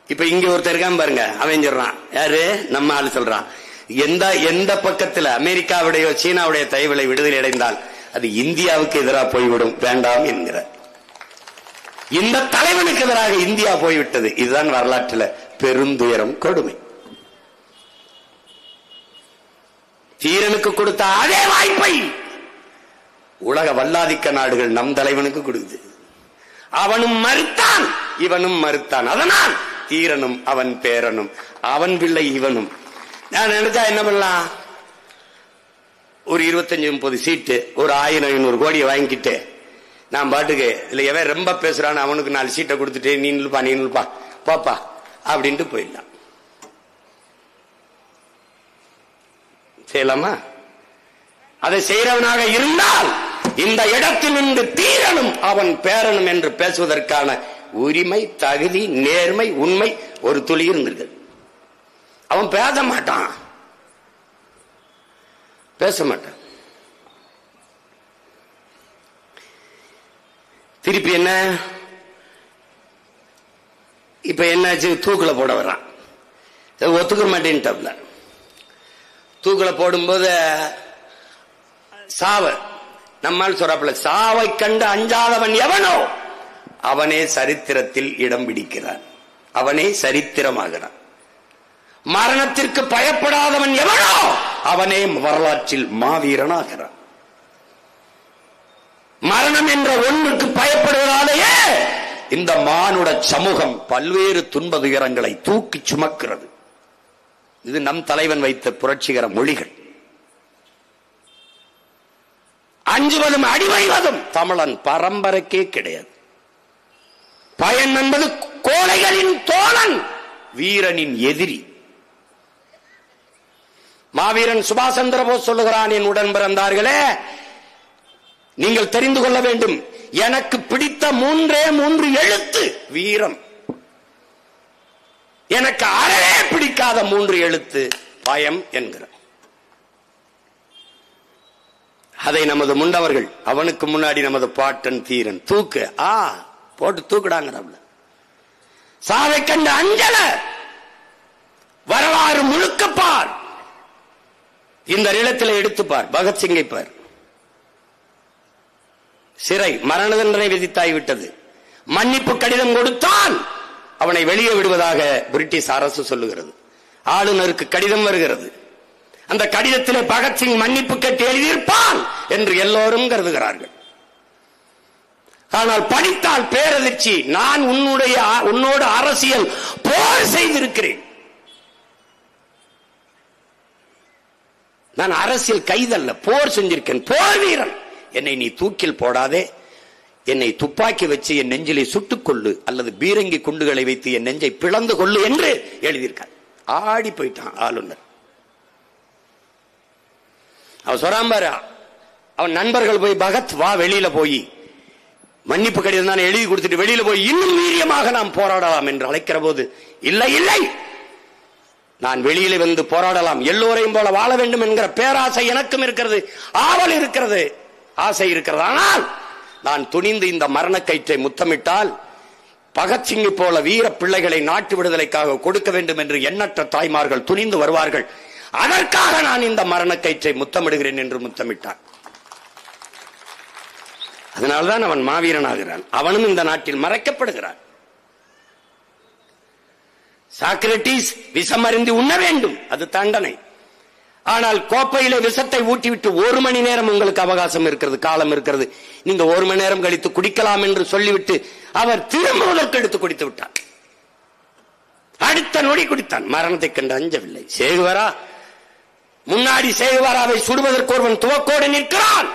இப்ப இங்க ஒருத்தர் இருக்கான் பாருங்க, அவன் சொல்றான், யாரு? நம்ம ஆளு சொல்றான், எந்த பக்கத்துல அமெரிக்காவுடைய சீனாவுடைய தயவுலை விடுதலை அடைந்தால் அது இந்தியாவுக்கு எதிராக போய்விடும், வேண்டாம் என்கிற இந்த தலைவனுக்கு எதிராக இந்தியா போய்விட்டது. இதுதான் வரலாற்றில் பெருந்துயரம், கொடுமை. தீரனுக்கு கொடுத்த அதே வாய்ப்பை உலக வல்லாதிக்க நாடுகள் நம் தலைவனுக்கு கொடுக்குது. அவனும் மறுத்தான், இவனும் மறுத்தான். அதனால் தீரனும் அவன் பேரனும், அவன் பிள்ளை இவனும். நான் நினைச்சா என்ன பண்ணலாம்? ஒரு 25-30 சீட்டு, ஒரு 1000-500 கோடியை வாங்கிட்டு நான் பாட்டுக்கு இல்ல, எவன் ரொம்ப பேசுறான்னு அவனுக்கு 4 சீட்டை கொடுத்துட்டு நீ நில்பா பாப்பா அப்படின்ட்டு போயிடலாம். செய்யலாமா? அதை செய்யறவனாக இருந்தால் இந்த இடத்தில் நின்று தீரனும் அவன் பேரனும் என்று பேசுவதற்கான உரிமை, தகுதி, நேர்மை, உண்மை ஒரு துளி இருந்திருக்கு. அவன் பேச மாட்டான். திருப்பி என்ன? இப்ப என்னாச்சு? தூக்குல போட வர்றான். ஒத்துக்க மாட்டேன்ட்டாப்ல. தூக்குல போடும்போது சாவ நம்மால் சொல்றாப்புல, சாவை கண்டு அஞ்சாதவன் எவனோ அவனே சரித்திரத்தில் இடம் பிடிக்கிறான், அவனே சரித்திரமாகிறான். மரணத்திற்கு பயப்படாதவன் எவனோ அவனே வரலாற்றில் மாவீரனாகிறான். மரணம் என்ற ஒன்றுக்கு பயப்படுவதாலேயே இந்த மானுட சமூகம் பல்வேறு துன்ப துயரங்களை தூக்கி சுமக்கிறது. இது நம் தலைவன் வைத்த புரட்சிகர மொழிகள். அஞ்சுவதும் அடிமைவதும் தமிழன் பரம்பரைக்கே கிடையாது. பயன் என்பது கோழைகளின் தோழன், வீரனின் எதிரி. மாவீரன் சுபாஷ் சந்திர போஸ் சொல்லுகிறான், என் உடன் பிறந்தார்களே, நீங்கள் தெரிந்து கொள்ள வேண்டும், எனக்கு பிடித்த 3 எழுத்து வீரம். எனக்கு அறவே பிடிக்காத 3 எழுத்து பயம் என்கிறார். அதை நமது முண்டவர்கள், அவனுக்கு முன்னாடி நமது பாட்டன் தீரன் தூக்கு போட்டு தூக்குடாங்க. சாவை கண்ட அஞ்சல வரலாறு முழுக்க பார், இந்த நிலத்தில் எடுத்துப்பார். பகத்சிங்கை பார், சிறை மரண தண்டனை விதித்தாய்விட்டது. மன்னிப்பு கடிதம் கொடுத்தான், அவனை வெளியே விடுவதாக பிரிட்டிஷ் அரசு சொல்லுகிறது. ஆளுநருக்கு கடிதம் வருகிறது, அந்த கடிதத்திலே பகத்சிங் மன்னிப்பு கேட்டு எழுதியிருப்பான் என்று எல்லோரும் கருதுகிறார்கள். ஆனால் படித்தால் பேரதிர்ச்சி. நான் உன்னோடு அரசியல் போர் செய்திருக்கிறேன். நான் அரசியல் கைதல்ல, போர் செஞ்சிருக்கேன், போர் வீரன். என்னை நீ தூக்கில் போடாதே, என்னை துப்பாக்கி வச்சு என் நெஞ்சிலே சுட்டுக் கொள்ளு அல்லது பீரங்கி குண்டுகளை வைத்து என் நெஞ்சை பிளந்து கொள்ளு என்று எழுதியிருக்கார். ஆடி போயிட்டான் ஆளுநர். அவன் சொல்றான் பாரு, அவன் நண்பர்கள் போய் பகத் வா வெளியில போய் மன்னிப்பு கடிதம் தான் எழுதி கொடுத்துட்டு வெளியில போய் இன்னும் வீரியமாக நாம் போராடலாம் என்று அழைக்கிற போது, இல்லை இல்லை, நான் வெளியில வந்து போராடலாம், எல்லோரையும் போல வாழ வேண்டும் என்கிற பேராசை எனக்கும் இருக்கிறது, ஆவல் இருக்கிறது, ஆசை இருக்கிறது. ஆனால் நான் துணிந்து இந்த மரணக்கயிற்றை முத்தமிட்டால் பகத்சிங்கை போல வீர பிள்ளைகளை நாட்டு விடுதலைக்காக கொடுக்க வேண்டும் என்று எண்ணற்ற தாய்மார்கள் துணிந்து வருவார்கள். அதற்காக நான் இந்த மரணக்கயிற்றை முத்தமிடுகிறேன் என்று முத்தமிட்டான். அதனால்தான் அவன் மாவீரனாகிறான். அவனும் இந்த நாட்டில் மறைக்கப்படுகிறான். சாக்ரட்டிஸ் விஷம் அருந்தி உண்ண வேண்டும், அது தண்டனை. ஆனால் கோப்பையிலே விஷத்தை ஊட்டிவிட்டு 1 மணி நேரம் உங்களுக்கு அவகாசம் இருக்கிறது, காலம் இருக்கிறது, நீங்க 1 மணி நேரம் கழித்து குடிக்கலாம் என்று சொல்லிவிட்டு அவர் திரும்புவதற்கு எடுத்து குடித்து விட்டார். அடுத்த நொடி குடித்தான். மரணத்தை கண்டு அஞ்சவில்லை. சேகுவரா முன்னாடி சேகுவராவை சுடுவதற்கு ஒருவன் துவக்கோடு நிற்கிறான்.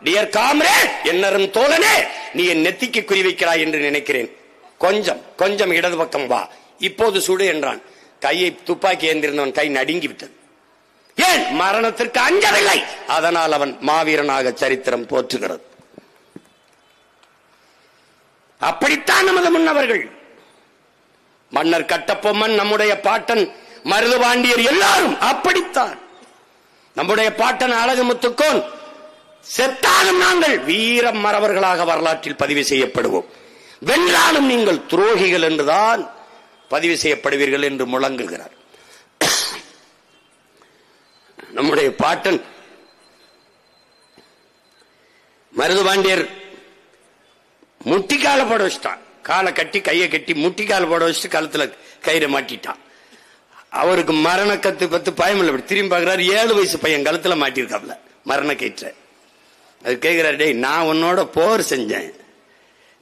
டியர் காம்ரேட், என்னரும் தோழனே, நீ என் நெத்திக்கு குறி வைக்கிறாய் என்று நினைக்கிறேன், கொஞ்சம் இடது பக்கம் வா, இப்போது சுடு என்றான். கையை துப்பாக்கி ஏந்திருந்தவன் கை நடுங்கி விட்டது. ஏன்? மரணத்திற்கு அஞ்சவில்லை. அதனால் அவன் மாவீரனாக சரித்திரம் போற்றுகிறது. அப்படித்தான் நமது முன்னவர்கள். மன்னர் கட்டபொம்மன், நம்முடைய பாட்டன் மருதுபாண்டியர் எல்லாரும் அப்படித்தான். நம்முடைய பாட்டன் அழகுமுத்துக்கோன், செத்தாலும் நாங்கள் வீர மறவர்களாக வரலாற்றில் பதிவு செய்யப்படுவோம், வென்றாலும் நீங்கள் துரோகிகள் என்றுதான் பதிவு செய்யப்படுவீர்கள் என்று முழங்குகிறார். நம்முடைய பாட்டன் மருதுபாண்டியர் முட்டிக்கால போட வச்சுட்டான். காலை கட்டி கையை கட்டி முட்டிக்கால போட வச்சுட்டு கழுத்துல கயிறை மாட்டிட்டான். அவருக்கு மரண கத்து பத்து பயம் இல்லை. திரும்பி பார்க்கிறார், 7 வயசு பையன் கழுத்துல மாட்டிருக்காப்ல மரண கயிற்ற. அது கேட்கிறார், டேய் நான் உன்னோட போர் செஞ்சேன்,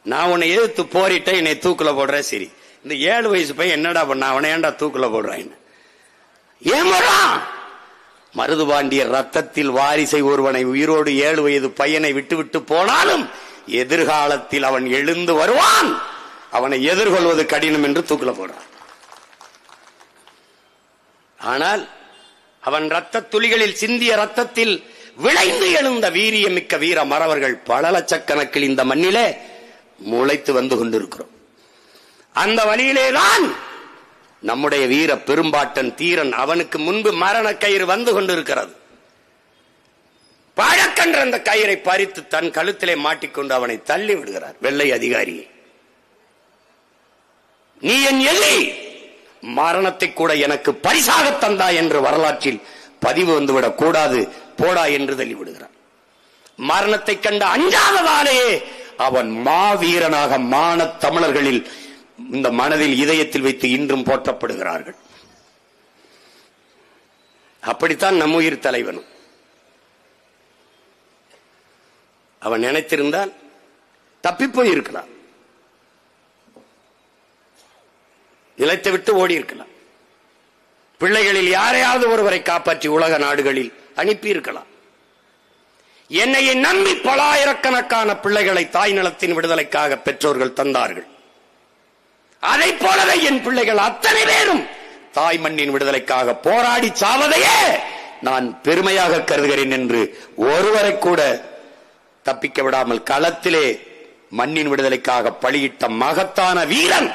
நான் உன்னை எதிர்த்து போரிட்ட, என்னை தூக்குல போடுற. சரி, இந்த 7 வயசு பையன் என்னடா பண்ண, அவனை ஏன்டா தூக்குல போடுறான்? ஏன் போடுறான்? மருதுபாண்டியர் ரத்தத்தில் வாரிசை ஒருவனை உயிரோடு 7 வயது பையனை விட்டுவிட்டு போனாலும் எதிர்காலத்தில் அவன் எழுந்து வருவான், அவனை எதிர்கொள்வது கடினம் என்று தூக்குல போடுறான். ஆனால் அவன் ரத்த துளிகளில் சிந்திய ரத்தத்தில் விளைந்து எழுந்த வீரியமிக்க வீர மறவர்கள் பல லட்சக்கணக்கில் இந்த மண்ணிலே முளைத்து வந்து கொண்டிருக்கிறோம். அந்த வழியிலேதான் நம்முடைய வீர பெரும்பாட்டன் தீரன், அவனுக்கு முன்பு மரண கயிறு வந்து கொண்டிருக்கிறது. பழக்கென்ற அந்த கயிறை பறித்து தன் கழுத்திலே மாட்டிக்கொண்டு அவனை தள்ளி விடுகிறார் வெள்ளை அதிகாரியை. நீ என் எதிரி, மரணத்தை கூட எனக்கு பரிசாக தந்தா என்று வரலாற்றில் பதிவு வந்துவிடக் கூடாது, போடா என்று தள்ளிவிடுகிறார். மரணத்தை கண்ட அஞ்சாததாலேயே அவன் மாவீரனாக மான தமிழர்களில் இந்த மனதில் இதயத்தில் வைத்து இன்றும் போற்றப்படுகிறார்கள். அப்படித்தான் நம் உயிர் தலைவனும். அவன் நினைத்திருந்தால் தப்பிப்போய் இருக்கலாம், நிலைத்து விட்டு ஓடி இருக்கலாம், பிள்ளைகளில் யாரையாவது ஒருவரை காப்பாற்றி உலக நாடுகளில் அனுப்பி இருக்கலாம். என்னையை நம்பி பல ஆயிரக்கணக்கான பிள்ளைகளை தாய் நிலத்தின் விடுதலைக்காக பெற்றோர்கள் தந்தார்கள். அதை போலவே என் பிள்ளைகள் அத்தனை பேரும் தாய் மண்ணின் விடுதலைக்காக போராடி சாவதையே நான் பெருமையாக கருதுகிறேன் என்று ஒருவரை கூட தப்பிக்க விடாமல் களத்திலே மண்ணின் விடுதலைக்காக பலியிட்ட மகத்தான வீரன்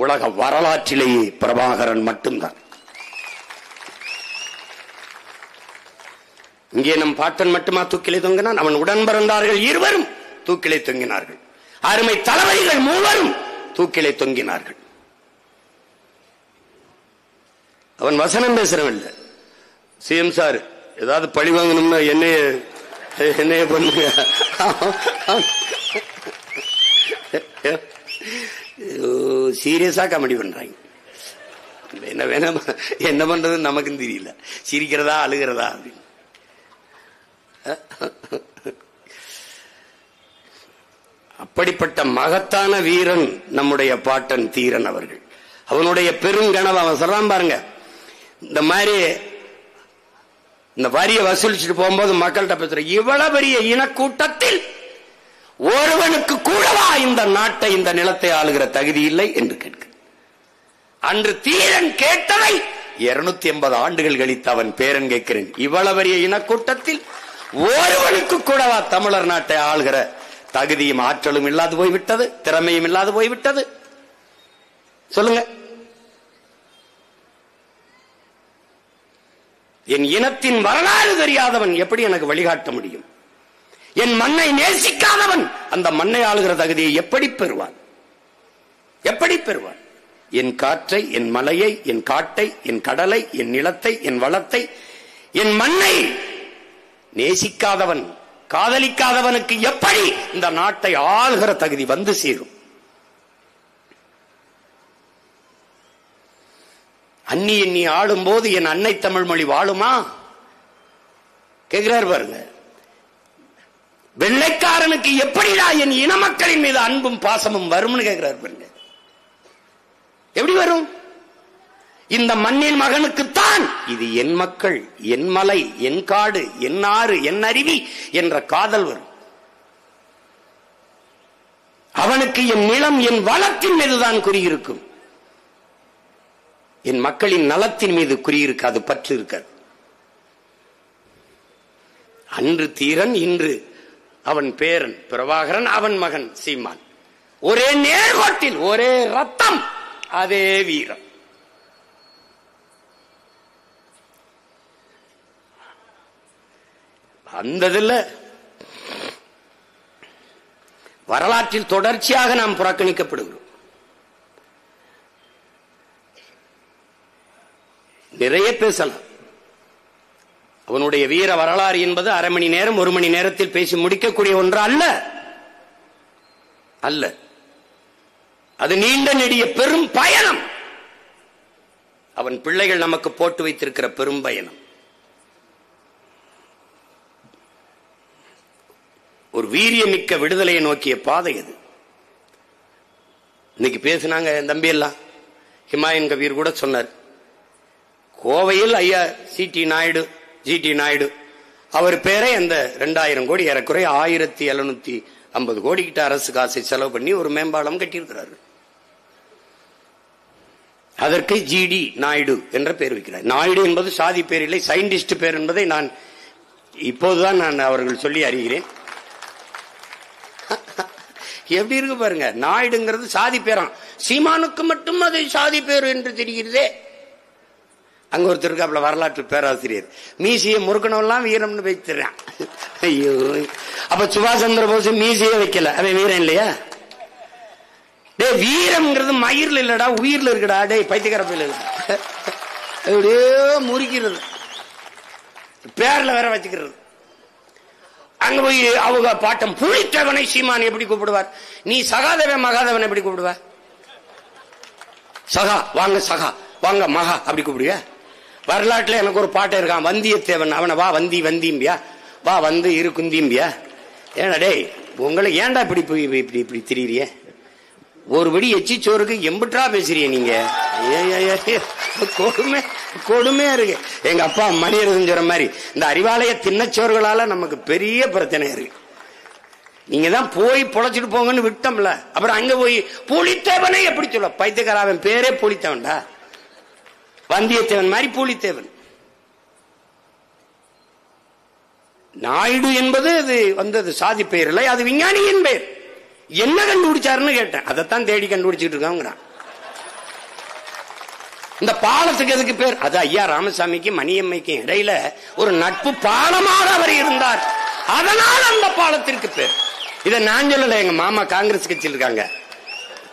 உலக வரலாற்றிலேயே பிரபாகரன் மட்டும்தான். இங்கே நம் பாட்டன் மட்டுமா தூக்கிலே தொங்கினான்? அவன் உடன் பிறந்தார்கள் இருவரும் தூக்கிலே தொங்கினார்கள். அருமை தளபதிகள் 3 தூக்கிலே தொங்கினார்கள். அவன் வசனம் பேசுறவன். சிஎம் சார் ஏதாவது பழி வாங்கணும்னா என்னைய பண்ணுங்க. சீரியஸா காமெடி பண்றாங்க. என்ன வேணும், என்ன பண்றது நமக்கும் தெரியல, சிரிக்கிறதா அழுகிறதா அப்படின்னு. அப்படிப்பட்ட மகத்தான வீரன் நம்முடைய பாட்டன் தீரன் அவர்கள். அவனுடைய பெருங்கனவு அவன் சொல்றான் பாருங்க, இந்த மாதிரி இந்த வரியை வசூலிச்சுட்டு போகும்போது மக்கள்கிட்ட பேசுற, இவ்வளவு பெரிய இனக்கூட்டத்தில் ஒருவனுக்கு கூடவா இந்த நாட்டை இந்த நிலத்தை ஆளுகிற தகுதி இல்லை என்று கேட்க. அன்று தீரன் கேட்டதை 280 ஆண்டுகள் கழித்து அவன் பேரன் கேட்கிறேன், இவ்வளவு பெரிய இனக்கூட்டத்தில் ஒருவனுக்கு கூடவா தமிழர் நாட்டை ஆளுகிற தகுதியும் ஆற்றலும் இல்லாது போய்விட்டது, திறமையும் இல்லாது போய்விட்டது. சொல்லுங்க, என் இனத்தின் வரலாறு தெரியாதவன் எப்படி எனக்கு வழிகாட்ட முடியும்? என் மண்ணை நேசிக்காதவன் அந்த மண்ணை ஆளுகிற தகுதியை எப்படி பெறுவான்? எப்படி பெறுவான்? என் காற்றை, என் மலையை, என் காட்டை, என் கடலை, என் நிலத்தை, என் வளத்தை, என் மண்ணை நேசிக்காதவன், காதலிக்காதவனுக்கு எப்படி இந்த நாட்டை ஆளுகிற தகுதி வந்து சேரும்? அன்னி எண்ணி ஆளும் போது என் அன்னை தமிழ் மொழி வாழுமா கேட்கிறார் பாருங்க. வெள்ளைக்காரனுக்கு எப்படிடா என் இன மக்களின் மீது அன்பும் பாசமும் வரும்னு கேட்கிறார் பாருங்க. எப்படி வரும்? இந்த மண்ணின் மகனுக்குத்தான் இது என் மக்கள், என் மலை, என் காடு, என் ஆறு, என் அருவி என்ற காதல் வரும். அவனுக்கு என் நிலம், என் வளத்தின் மீதுதான் குறியிருக்கும், என் மக்களின் நலத்தின் மீது குறியிருக்காது, பற்று இருக்காது. அன்று தீரன், இன்று அவன் பேரன் பிரபாகரன், அவன் மகன் சீமான். ஒரே நேர்கோட்டில், ஒரே ரத்தம், அதே வீரம். அந்த வரலாற்றில் தொடர்ச்சியாக நாம் புறக்கணிக்கப்படுகிறோம். நிறைய பேசலாம். அவனுடைய வீர வரலாறு என்பது அரை மணி நேரம், 1 மணி நேரத்தில் பேசி முடிக்கக்கூடிய ஒன்று அல்ல. அல்ல, அது நீண்ட நெடிய பெரும் பயணம். அவன் பிள்ளைகள் நமக்கு போட்டு வைத்திருக்கிற பெரும் பயணம். ஒரு வீரியமிக்க விடுதலையை நோக்கிய பாதை அது. இன்னைக்கு பேசினாங்க தம்பி எல்லாம், ஹிமாயன் கபீர் கூட சொன்னார், கோவையில் ஐயா ஜிடி நாயுடு அவர் பேரை அந்த 2000 கோடி, ஏறக்குறைய 1750 கோடி கிட்ட அரசு காசை செலவு பண்ணி ஒரு மேம்பாலம் கட்டியிருக்கிறார். அதற்கு ஜிடி நாயுடு என்ற பெயர் வைக்கிறார். நாயுடு என்பது சாதி பேர் இல்லை, சயின்டிஸ்ட் பேர் என்பதை நான் இப்போதுதான் நான் அவர்கள் சொல்லி அறிகிறேன். எப்படி இருக்கு பாருங்க, நாயுடுங்கிறது சாதி பேராம். சீமானுக்கு மட்டும் அது சாதி பேர் என்று தெரிகிறதே. அங்க ஒருத்தருக்கு அப்பல வரலாற்று பேராசிரியர், மீசியை முறுக்கணவெல்லாம் வீரம்னு வைத்துறான். ஐயோ, அப்ப சுபாஷ் சந்திர போஸ் மீசியே வைக்கல, அவன் வீரம் இல்லையா? டே, வீரம்ங்கிறது மயிர்ல இல்லடா, உயிர்ல இருக்குடா. டே பைத்தியக்கார பையில அப்படியே முறிக்கிறது, பேர்ல வேற வச்சுக்கிறது. அங்க போய் அவங்க பாட்டம் புலித்தேவனை சீமான் எப்படி கூப்பிடுவார்? நீ சகாதேவன் மகாதேவன் எப்படி கூப்பிடுவ? சகா வாங்க, சகா வாங்க, மகா அப்படி கூப்பிடுவ? வரலாற்றுல எனக்கு ஒரு பாட்டு இருக்கான், வந்தியத்தேவன். அவனை வா வந்தி வந்திம்பியா, வா வந்து இரு குந்திம்பியா. ஏன்னா டேய், உங்களை ஏன்டா இப்படி இப்படி இப்படி திரியிறிய? ஒருபடி எச்சி சோறுக்கு எம்பிட்டா பேசுறிய நீங்க? கொடுமையா இருக்கு. எங்க அப்பா மணியரசன் சொல்ற மாதிரி இந்த அறிவாலய தின்னச்சோறுகளால நமக்கு பெரிய பிரச்சனை இருக்கு. நீங்க தான் போய் பொழைச்சிட்டு போங்கன்னு விட்டோம்ல, அப்புறம் அங்க போய் புலித்தேவனை எப்படி சொல்ல? பைத்தியக்காரன் பேரே புலித்தேவன்டா, வந்தியத்தேவன் மாதிரி புலித்தேவன். நாயுடு என்பது அது வந்தது சாதி பெயர் இல்லை, அது விஞ்ஞானியின் பெயர். என்ன கண்டுபிடிச்சாருன்னு கேட்டேன், அதைத்தான் தேடி கண்டுபிடிச்சிட்டு இருக்காங்க. இந்த பாலத்துக்கு எதுக்கு பேர்? அது ஐயா ராமசாமிக்கு மணியம்மைக்கும் இடையில ஒரு நட்பு பாலமாக அவர் இருந்தார், அதனால் அந்த பாலத்திற்கு பேர். இதை நான் சொல்லல, எங்க மாமா காங்கிரஸ் கட்சியில் இருக்காங்க,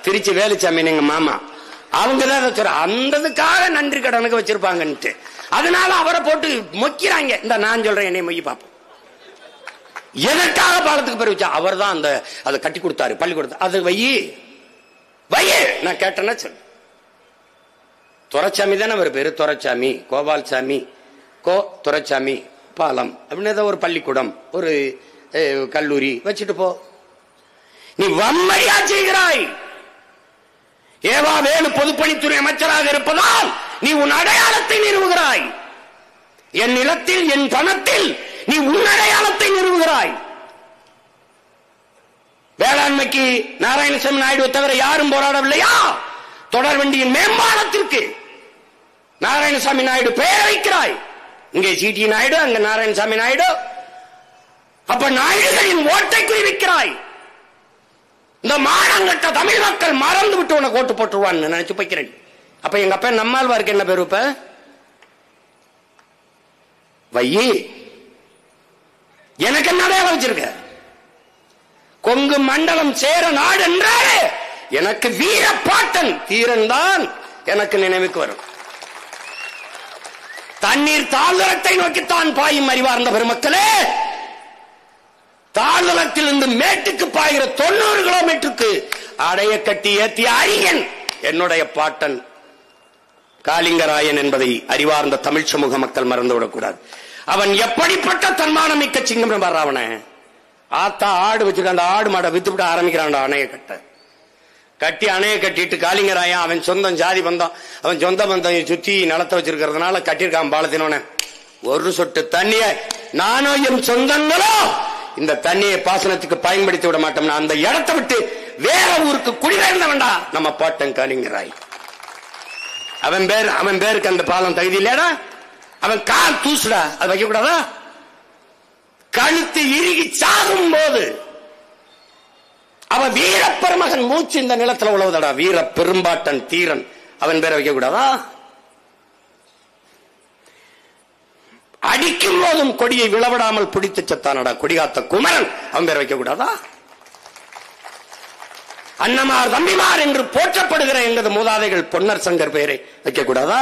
திருச்சி வேலுச்சாமி எங்க மாமா, அவங்கதான் அதை சொல்ற, அந்ததுக்காக நன்றி கடனுக்கு வச்சிருப்பாங்கன்ட்டு. அதனால அவரை போட்டு மொக்கிறாங்க. இந்த நான் சொல்றேன், என்னை மொய்ய பார்ப்போம். எதற்காக பாலத்துக்கு பேர் வச்சா? அவர் தான் அந்த அதை கட்டி கொடுத்தாரு, பள்ளிக்கூடத்தை. அது வையே நான் கேட்டேன்னா சொல்லு. துரைச்சாமி தானே அவர் பேரு, துரைச்சாமி, கோபால்சாமி, துரைச்சாமி பாலம் அப்படின்னு ஏதோ ஒரு பள்ளிக்கூடம், ஒரு கல்லூரி வச்சுட்டு போ. நீ வன்மையா செய்கிறாய். ஏவா வேலு பொதுப்பணித்துறை அமைச்சராக இருப்பதால் நீ உன் அடையாளத்தை நிறுவுகிறாய். என் நிலத்தில், என் பணத்தில் நீ உன் அடையாளத்தை நிறுவுகிறாய். வேளாண்மைக்கு நாராயணசாமி நாயுடு தவிர யாரும் போராடவில்லையா? தொடர்வண்டியின் மேம்பாலத்திற்கு நாராயணசாமி நாயுடு பெயர் வைக்கிறாய். இங்கே சிடி நாயுடு, அங்க நாராயணசாமி நாயுடு. அப்ப நாயுடுகளின் ஓட்டை குறிவிக்கிறாய். இந்த மானங்கட்ட தமிழ் மக்கள் மறந்து விட்டு உனக்கு ஓட்டு போட்டுருவான்னு நினைச்சு போய்க்கிறேன். அப்ப எங்க அப்பா நம்மாழ்வாருக்கு என்ன பேரு? இப்ப வையி எனக்கு என்ன அடையாளம் வச்சிருக்க? கொங்கு மண்டலம் சேர நாடு என்றாலே எனக்கு வீர பாட்டன் தீரன் தான் எனக்கு நினைவுக்கு வரும். தண்ணீர் தாழ்தளத்தை நோக்கித்தான் பாயும் அறிவார்ந்த பெருமக்களே. தாழ்தளத்திலிருந்து மேட்டுக்கு பாய்கிற 90 கிலோமீட்டருக்கு அடைய கட்டி ஏத்திய அறிஞன் என்னுடைய பாட்டன் காளிங்கராயன் என்பதை அறிவார்ந்த தமிழ் சமூக மக்கள் மறந்துவிடக்கூடாது. அவன் எப்படிப்பட்ட தன்மானமிக்க சிங்கம் வர்றவன. ஆத்தா ஆடு வச்சுட்டு அந்த ஆடு மாடை வித்துவிட்டு ஆரம்பிக்கிறான் அணைய கட்ட. கட்டி அணைய கட்டிட்டு காளிங்கராயன் அவன் சொந்தம் ஜாதி பந்தம், அவன் சொந்த பந்தம் சுத்தி நிலத்தை வச்சிருக்கிறதுனால கட்டியிருக்கான் பாலத்தினோன. ஒரு சொட்டு தண்ணிய நானும் என் சொந்தங்களோ இந்த தண்ணியை பாசனத்துக்கு பயன்படுத்தி விட மாட்டோம்னா அந்த இடத்தை விட்டு வேற ஊருக்கு குடிபெயர்ந்த வேண்டாம் நம்ம பாட்டன் காளிங்கராய். அவன் பேருக்கு அந்த பாலம் தகுதி இல்லையாடா? அவன் கால் தூசுடா, அது வைக்க கூடாதா? கழுத்து இறுகி சாகும் போது அவன் வீர பெருமகன் மூச்சு இந்த நிலத்தில் உழவுதடா. வீர பெரும்பாட்டன் தீரன், அவன் பேரை வைக்க கூடாதா? அடிக்கும் போதும் கொடியை விளவிடாமல் பிடித்து செத்தானடா கொடிகாத்த குமரன், அவன் பேரை வைக்க கூடாதா? அன்னமார் தம்பிமார் என்று போற்றப்படுகிற எங்களது மூதாதைகள் பொன்னர் சங்கர் பெயரை வைக்க கூடாதா?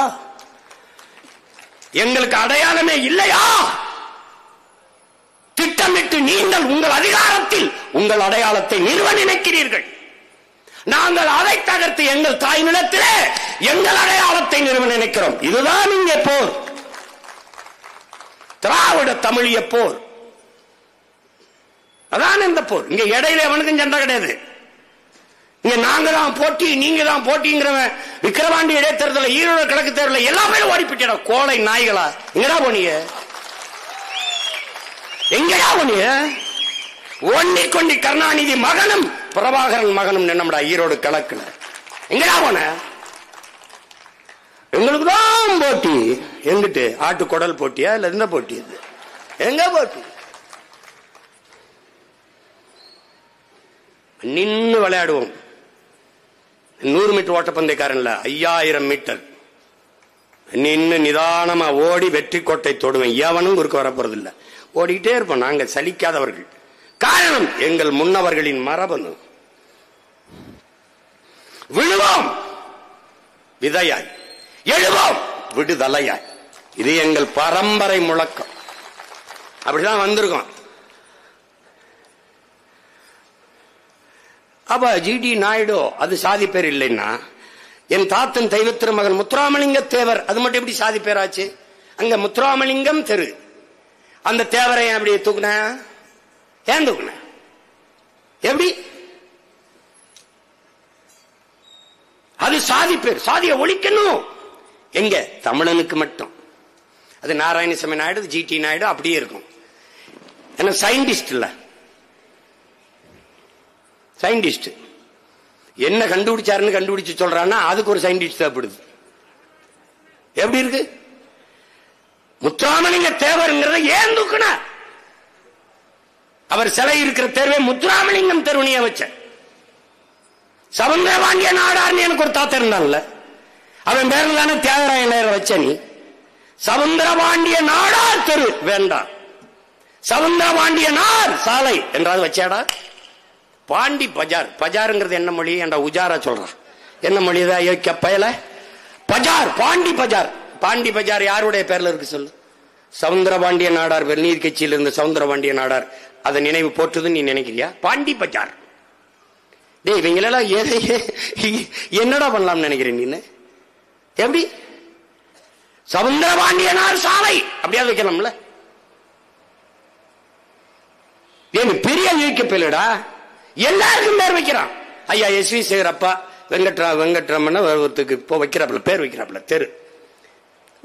எங்களுக்கு அடையாளமே இல்லையா? திட்டமிட்டு நீங்கள் உங்கள் அதிகாரத்தில் உங்கள் அடையாளத்தை நிறுவ நினைக்கிறீர்கள். நாங்கள் அதை தகர்த்து எங்கள் தாய் நிலத்திலே எங்கள் அடையாளத்தை நிறுவ நினைக்கிறோம். இதுதான் இங்கே போர், திராவிட தமிழிய போர். அதான் இந்த போர். இங்க இடையில எவனுக்கும் சண்டை கிடையாது. இங்க நாங்க தான் போட்டி, நீங்க தான் போட்டிங்கிறவன் விக்கிரவாண்டி இடைத்தேர்தல, ஈரோடு கிழக்கு தேர்தல எல்லா பேரும் ஓடிப்பிட்டா. கோளை நாய்களா எங்கடா போனீங்க? எங்கடா போனீங்க? ஒன்னி கொண்டி கருணாநிதி மகனும் பிரபாகரன் மகனும் நின்னம்டா ஈரோடு கிழக்குல. எங்கடா போன? எங்களுக்கு தான் போட்டி. எங்கிட்டு? ஆட்டு குடல் போட்டியா இல்ல இந்த போட்டி? எங்க போட்டி? நின்னு விளையாடுவோம். 100 மீட்டர் ஓட்டப்பந்தயக்காரன் இல்ல, 5000 மீட்டர் நின்னு நிதானமா ஓடி வெற்றி கோட்டை தொடுவேன். எவனும் குறுக்க வரப்போறது இல்ல. ஓடிக்கிட்டே இருப்போம். நாங்க சலிக்காதவர்கள். காரணம் எங்கள் முன்னவர்களின் மரபணு. விழுவோம் விதையாய், எழுவோம் விடுதலையாய். இது எங்கள் பரம்பரை முழக்கம். அப்படிதான் வந்திருக்கோம். அப்ப ஜிடி நாயுடு அது சாதி பேர் இல்லைன்னா, என் தாத்தன் தெய்வ திருமகன் முத்துராமலிங்க தேவர் அது மட்டும் எப்படி சாதி பேராச்சு? அங்க முத்துராமலிங்கம் தெரு. அந்த தேவரை எப்படி தூக்குன? ஏன் தூக்குன? எப்படி? அது சாதி பேர். சாதியை ஒழிக்கணும். எங்க? தமிழனுக்கு மட்டும். அது நாராயணசாமி நாயுடு, ஜிடி நாயுடு அப்படியே இருக்கும். ஏன்னா சயின்டிஸ்ட் இல்ல, சயின்டிஸ்ட் என்ன கண்டுபிடிச்சாருன்னு கண்டுபிடிச்சு சொல்றான்னா அதுக்கு ஒரு சயின்டிஸ்ட் தேவைப்படுது. எப்படி இருக்கு? முத்துராமலிங்க தேவருங்கிறத ஏன் தூக்குன? அவர் சிலை இருக்கிற தேர்வே முத்துராமலிங்கம் தெருவனிய வச்ச. சவுந்தரபாண்டிய நாடார்னு எனக்கு ஒரு தாத்தா இருந்தான்ல, அவன் பேர்ல தானே தியாகராயன் வச்ச. நீ சவுந்தரபாண்டிய நாடார் தெரு வேண்டாம், சவுந்தரபாண்டிய நார் சாலை என்றாவது வச்சாடா. பாண்டி பஜார். பஜாருங்கிறது என்ன மொழி? என்ற உஜாரா சொல்றான். என்ன மொழி? பயல பஜார், பாண்டி பஜார். பாண்டி பஜார் யாருடைய பேர்ல இருக்கு சொல்லு? சவுந்தரபாண்டிய நாடார் பேர். நீர் கட்சியில் இருந்த சவுந்தரபாண்டிய நாடார் அதை நினைவு போட்டுதுன்னு நீ நினைக்கிறியா? பாண்டி பஜார். டேய் இவங்களெல்லாம் என்னடா பண்ணலாம்னு நினைக்கிறேன்? நீ எப்படி சவுந்தரபாண்டியனார் சாலை அப்படியாவது வைக்கலாம்ல? ஏன் பெரிய இயக்கப்படா எல்லாருக்கும் பேர் வைக்கிறான். ஐயா எஸ்.வி. சேகர் அப்பா வெங்கட்ராமன் ஒருத்தருக்கு இப்போ வைக்கிறாப்புல, பேர் வைக்கிறாப்புல தெரு.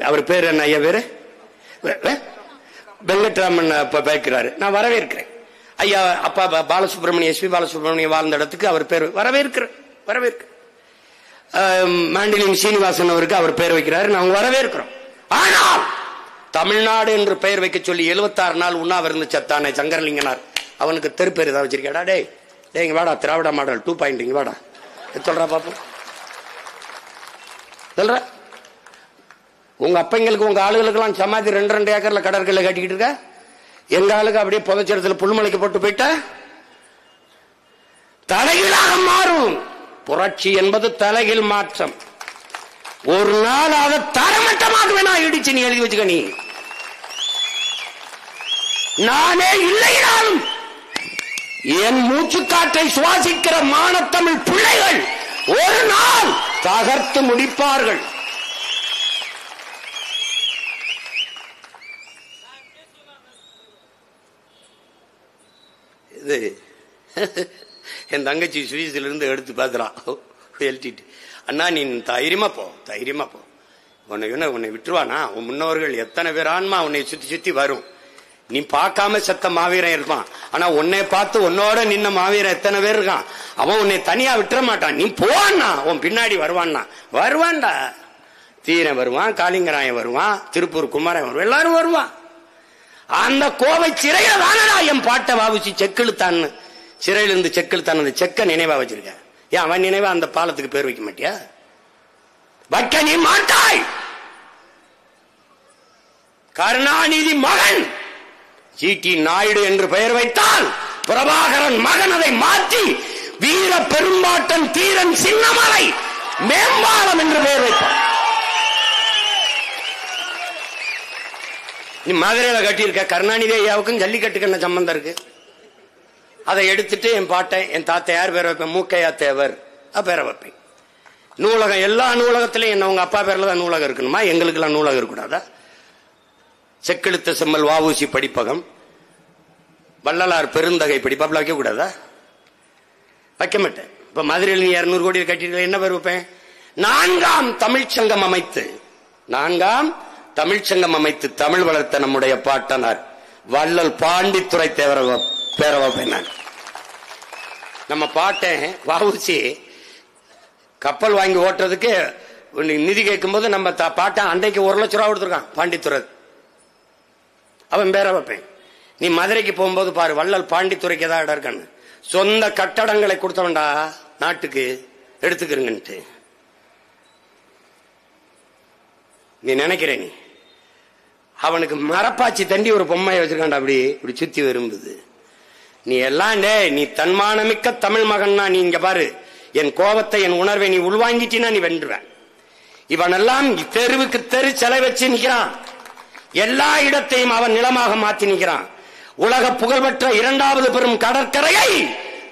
அவர் பேர் என்ன ஐயா? பேரு வெங்கட்ராமன் வைக்கிறாரு. நான் வரவேற்கிறேன். ஐயா அப்பா பாலசுப்ரமணியம், எஸ்.பி. பாலசுப்ரமணியம் வாழ்ந்த இடத்துக்கு அவர் பேர் வரவேற்கிறேன். மாண்டிலிங் சீனிவாசன் அவருக்கு அவர் பேர் வைக்கிறாரு, நாங்க வரவேற்கிறோம். ஆனால் தமிழ்நாடு என்று பெயர் வைக்க சொல்லி 76 நாள் உண்ணாவிருந்து செத்தானே சங்கரலிங்கனார், அவனுக்கு தெரு பேர் ஏதாவது வச்சிருக்கா? டேய் இங்க வாடா, திராவிட மாடல் 2.0 இங்க வாடா சொல்றா பாப்போம். சொல்ற உங்க அப்பங்களுக்கு உங்க ஆளுகளுக்கெல்லாம் சமாதி 2 ஏக்கர்ல கடற்கரையில கட்டிக்கிட்டு இருக்க. எங்க ஆளுக்கு அப்படியே புதைச்சடத்துல புல்மலைக்கு போட்டு போயிட்டா தலைகீழாக மாறும். புரட்சி என்பது தலைகீழ் மாற்றம். ஒரு நாள் அதை தரமட்டமாக வேணா இடிச்சு நீ எழுதி வச்சுக்க. நீ நானே இல்லைனாலும் என் மூச்சுக்காற்றை சுவாசிக்கிற மானத்தமிழ் பிள்ளைகள் ஒரு நாள் தகர்த்து முடிப்பார்கள். இது என் தங்கச்சி சுவிஸ்ல இருந்து எடுத்து பாக்குறான். எழுதிட்டு அண்ணா நீ தைரியமா போ, உன்னை விட்டுருவானா? உன் முன்னோர்கள் எத்தனை பேர் ஆன்மா உன்னை சுத்தி சுத்தி வரும். நீ பார்க்காம செத்த மாவீரன் இருப்பான், ஆனா உன்னை பார்த்து உன்னோட நின்ன மாவீரன் எத்தனை பேர் இருக்கான். அவன் உன்னை தனியா விட்டுற மாட்டான். நீ போவான்னா உன் பின்னாடி வருவான்டா. தீரன் வருவான், காளிங்கராயன் வருவான், திருப்பூர் குமாரன் வருவான், எல்லாரும் வருவான். அந்த கோவை சிறையில தானடா என் பாட்டை வாவிச்சு செக்கிழுத்தான்னு, சிறையில இருந்து செக்கிழுத்தான். அந்த செக்க நினைவா வச்சிருக்க. ஏன் அவன் நினைவா அந்த பாலத்துக்கு பேர் வைக்க மாட்டியா? வைக்க நீ மாட்டாய். கருணாநிதி மகன் ஜி.டி. நாயுடு என்று பெயர் வைத்தால் பிரபாகரன் மகன் அதை மாற்றி வீர பெரும்பாட்டன் தீரன் சின்னமலை மேம்பாலம் என்று பெயர் வைப்பான். நீ மதுரையில கட்டியிருக்க. கருணாநிதி ஐயாவுக்கும் ஜல்லிக்கட்டுக்கு என்ன சம்பந்தம் இருக்கு? அதை எடுத்துட்டு என் பாட்டை என் தாத்தை யார் பேர் வைப்பேன்? மூக்கையா தேவர் பேரை வைப்பேன். நூலகம் எல்லா நூலகத்திலையும் என்ன உங்க அப்பா பேர்ல தான் நூலகம் இருக்கணுமா? எங்களுக்கு எல்லாம் நூலகம் இருக்கக்கூடாதா? செக்கெழுத்த செம்மல் வ.உ.சி. படிப்பகம், வள்ளலார் பெருந்தகை படிப்பாப்ல வைக்க கூடாதா? வைக்க மாட்டேன். இப்ப மதுரையில் நீ 200 கோடி கட்டிருக்க, என்ன பேர் வைப்பேன்? நான்காம் தமிழ்ச்சங்கம் அமைத்து தமிழ் வளர்த்த நம்முடைய பாட்டனார் வள்ளல் பாண்டித்துரை தேவர பேர வைப்பேன். நான் நம்ம பாட்டேன் வ.உ.சி. கப்பல் வாங்கி ஓட்டுறதுக்கு நிதி கேட்கும் போது நம்ம பாட்டன் அன்றைக்கு 1 லட்சம் ரூபா கொடுத்துருக்கான் பாண்டித்துறை. அவன் பேர வைப்பேன். நீ மதுரைக்கு போகும்போது பாரு, வள்ளல் பாண்டித்துறைக்கு ஏதாவது இடம் இருக்கான்னு. சொந்த கட்டடங்களை கொடுத்தவன்டா நாட்டுக்கு, எடுத்துக்கிறீங்கன்ட்டு நீ நினைக்கிற. நீ அவனுக்கு மரப்பாச்சி தண்டி ஒரு பொம்மையை வச்சிருக்கான்டா, இப்படி சுத்தி விரும்புது. நீ எல்லாம் நீ தன்மானமிக்க தமிழ் மகன்னா நீ இங்க பாரு, என் கோபத்தை என் உணர்வை நீ உள்வாங்கிட்டீன்னா நீ வென்றுவேன். இவனெல்லாம் தெருவுக்கு தெரு சிலை வச்சு நிக்கிறான். எல்லா இடத்தையும் அவன் நிலமாக மாற்றி நிற்கிறான். உலக புகழ்பெற்ற 2வது பெரும் கடற்கரையை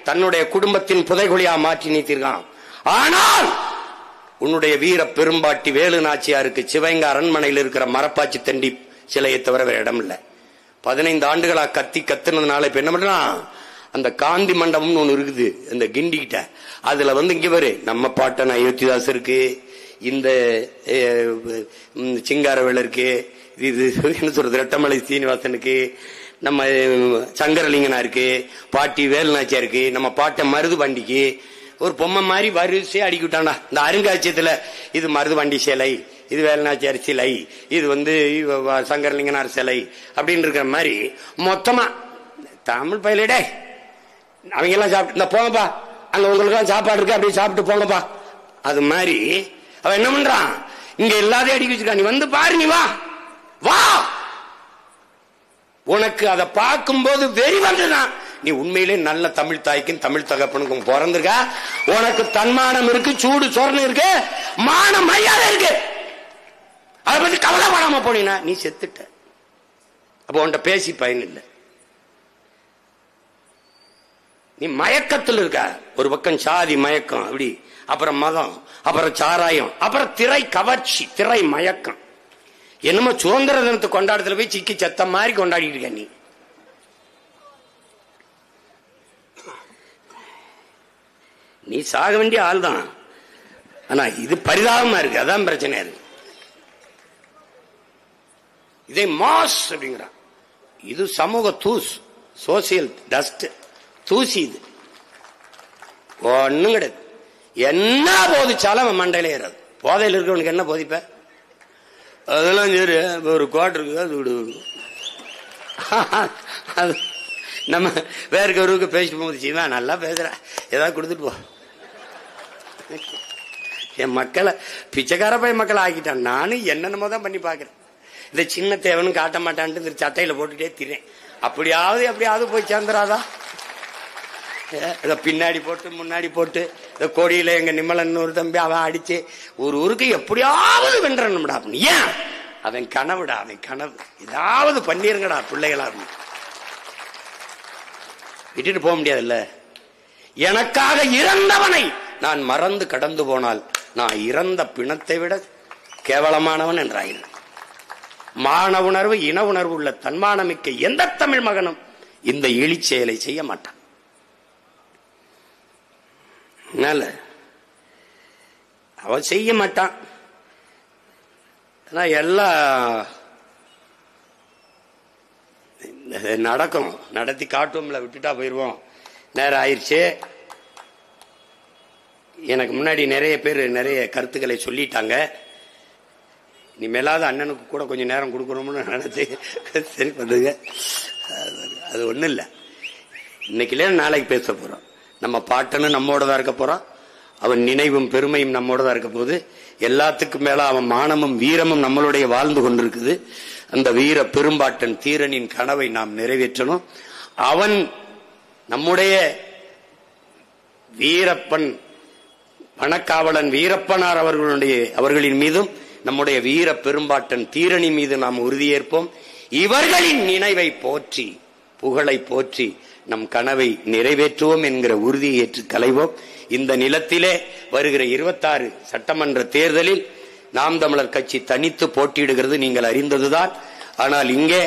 தன்னுடைய குடும்பத்தின் புதைகுழியா மாற்றி நிறுத்திருக்கான். ஆனால் உன்னுடைய வீர பெரும்பாட்டி வேலு நாச்சியாருக்கு சிவகங்கை அரண்மனையில் இருக்கிற மரப்பாச்சி தண்டி சிலையை தவிர வேற இடம் இல்லை. 15 ஆண்டுகளா கத்துனதுனால இப்ப என்ன பண்றான், அந்த காந்தி மண்டபம்னு ஒண்ணு இருக்குது இந்த கிண்டிக்கிட்ட, அதுல இங்க பாரு நம்ம பாட்டன் அயோத்திதாஸ் இருக்கு, இந்த சிங்காரவேல இருக்கு, இது என்ன சொல்றது ரெட்டமலை சீனிவாசனுக்கு, நம்ம சங்கரலிங்கனா இருக்கு, பாட்டி வேலுநாச்சியா இருக்கு, நம்ம பாட்ட மருது வண்டிக்கு ஒரு பொம்மை மாதிரி வரிசையா அடிக்கிட்டாண்டா. இந்த அருங்காட்சியத்துல இது மருது வண்டி சிலை, இது வேலுநாச்சியார் சிலை, இது சங்கரலிங்கனார் சிலை அப்படின்னு இருக்கிற மாதிரி மொத்தமா தமிழ் பயிலிடே அவங்க எல்லாம் சாப்பிட்டு இந்த போங்கப்பா, அங்க உங்களுக்கு சாப்பாடு இருக்கு அப்படி சாப்பிட்டு போங்கப்பா. அது மாதிரி அவன் என்ன பண்றான், இங்க எல்லாத்தையும் அடிக்க வச்சிருக்கான். நீ பாரு, நீ வா, உனக்கு அதை பார்க்கும் போது வெறி வந்துதான். நீ உண்மையிலே நல்ல தமிழ் தாய்க்கும் தமிழ் தகப்பனுக்கும் பிறந்திருக்க. உனக்கு தன்மானம் இருக்கு, சூடு சொரணம் இருக்கு, மான மரியாதை இருக்கு. அதை பத்தி கவலைப்படாம போனீனா நீ செத்துட்ட. அப்ப உன்கிட்ட பேசி பயன் இல்லை. நீ மயக்கத்தில் இருக்க. ஒரு பக்கம் சாதி மயக்கம், அப்படி அப்புறம் மதம், அப்புறம் சாராயம், அப்புறம் திரை கவர்ச்சி, திரை மயக்கம். என்னமோ சுதந்திர தினத்தை கொண்டாடத்துல போய் சிக்கி செத்த மாதிரி கொண்டாடிட்டு இருக்க நீ. நீ சாக வேண்டிய ஆள் தான். ஆனா இது பரிதாபமா இருக்கு. அதான் பிரச்சனை இருக்கு. இதே மாஸ் அப்படிங்கிறான். இது சமூக தூஸ், சோசியல் டஸ்ட், தூசி. இது ஒண்ணும் கிடையாது. என்ன போதிச்சாலும் அவன் மண்டையில ஏறாது. போதையில் இருக்கிறவனுக்கு என்ன போதிப்ப? அதெல்லாம் சரி, ஒரு கோட் இருக்கு, அது விடு. அது நம்ம வேற ஒருவருக்கு பேசிட்டு போகுது, நல்லா பேசுற, ஏதாவது கொடுத்துட்டு போ. என் மக்களை பிச்சைக்கார போய் மக்களை ஆக்கிட்டான். நானும் என்னென்னமோ தான் பண்ணி பாக்குறேன். இந்த சின்ன தேவனும் காட்ட மாட்டான்ட்டு சட்டையில போட்டுட்டே திறேன். எப்படியாவது போய் சேர்ந்துராதா? பின்னாடி போட்டு முன்னாடி போட்டு கோடியில எங்க நிம்மலன் ஒரு தம்பி அவன் அடிச்சு ஒரு ஊருக்கு எப்படியாவது வென்றணும்டா. ஏன்? அவன் கனவுடா, அவன் கனவு. ஏதாவது பண்ணிருங்கடா பிள்ளைகளா. விட்டுட்டு போக முடியாதுல்ல. எனக்காக இறந்தவனை நான் மறந்து கடந்து போனால் நான் இறந்த பிணத்தை விட கேவலமானவன் என்றாயின. மான உணர்வு, இன உணர்வு உள்ள தன்மானமிக்க எந்த தமிழ் மகனும் இந்த இழி செயலை செய்ய மாட்டான். அவன் செய்ய மாட்டான். எல்லாம் நடக்கும், நடத்தி காட்டுவோம்ல, விட்டுட்டா போயிருவோம். நேரம் ஆயிடுச்சு. எனக்கு முன்னாடி நிறைய பேர் நிறைய கருத்துக்களை சொல்லிட்டாங்க. இனிமேலாவது அண்ணனுக்கு கூட கொஞ்சம் நேரம் கொடுக்கணும்னு நினைச்சு சரி பண்ணுங்க. அது ஒண்ணும் இல்லை. இன்னைக்குல நாளைக்கு பேச போறோம். நம்ம பாட்டனு நம்மோட தான் இருக்க போறான். அவன் நினைவும் பெருமையும் நம்மோட தான் இருக்க போது. எல்லாத்துக்கும் மேல அவன் மானமும் வீரமும் நம்மளுடைய வாழ்ந்து கொண்டிருக்குது. அந்த வீர பெரும்பாட்டன் தீரனின் கனவை நாம் நிறைவேற்றணும். அவன் நம்முடைய வீரப்பன் வனக்காவலன் வீரப்பனார் அவர்களின் மீதும் நம்முடைய வீர பெரும்பாட்டன் தீரணி மீது நாம் உறுதியேற்போம். இவர்களின் நினைவை போற்றி, புகழை போற்றி நம் கனவை நிறைவேற்றுவோம் என்கிற உறுதியை ஏற்று கலைவோம். இந்த நிலத்திலே வருகிற 26 சட்டமன்ற தேர்தலில் நாம் தமிழர் கட்சி தனித்து போட்டியிடுகிறது நீங்கள் அறிந்ததுதான். ஆனால் இங்கே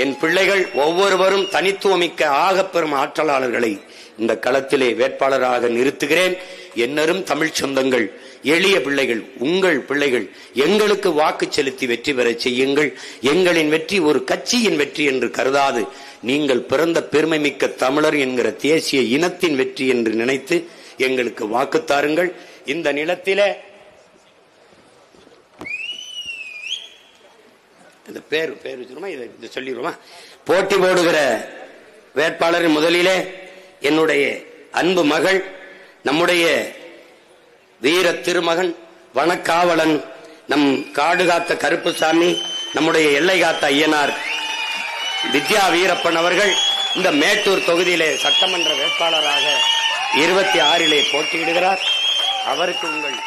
என் பிள்ளைகள் ஒவ்வொருவரும் தனித்துவமிக்க ஆகப்பெறும் ஆற்றலாளர்களை இந்த களத்திலே வேட்பாளராக நிறுத்துகிறேன். என்னரும் தமிழ் சொந்தங்கள், எளிய பிள்ளைகள், உங்கள் பிள்ளைகள் எங்களுக்கு வாக்கு செலுத்தி வெற்றி பெற செய்யுங்கள். எங்களின் வெற்றி ஒரு கட்சியின் வெற்றி என்று கருதாது, நீங்கள் பிறந்த பெருமை மிக்க தமிழர் என்கிற தேசிய இனத்தின் வெற்றி என்று நினைத்து எங்களுக்கு வாக்கு தாருங்கள். இந்த நிலத்திலே இந்த பேரு இதை சொல்லிடுவோமா? போட்டி போடுகிற வேட்பாளர் முதலிலே என்னுடைய அன்பு மகள், நம்முடைய வீர திருமகன், வனக்காவலன், நம் காடு காத்த கருப்புசாமி, நம்முடைய எல்லை காத்த ஐயனார் வித்யா வீரப்பன் அவர்கள் இந்த மேட்டூர் தொகுதியிலே சட்டமன்ற வேட்பாளராக 26 போட்டியிடுகிறார். அவருக்கு உங்கள்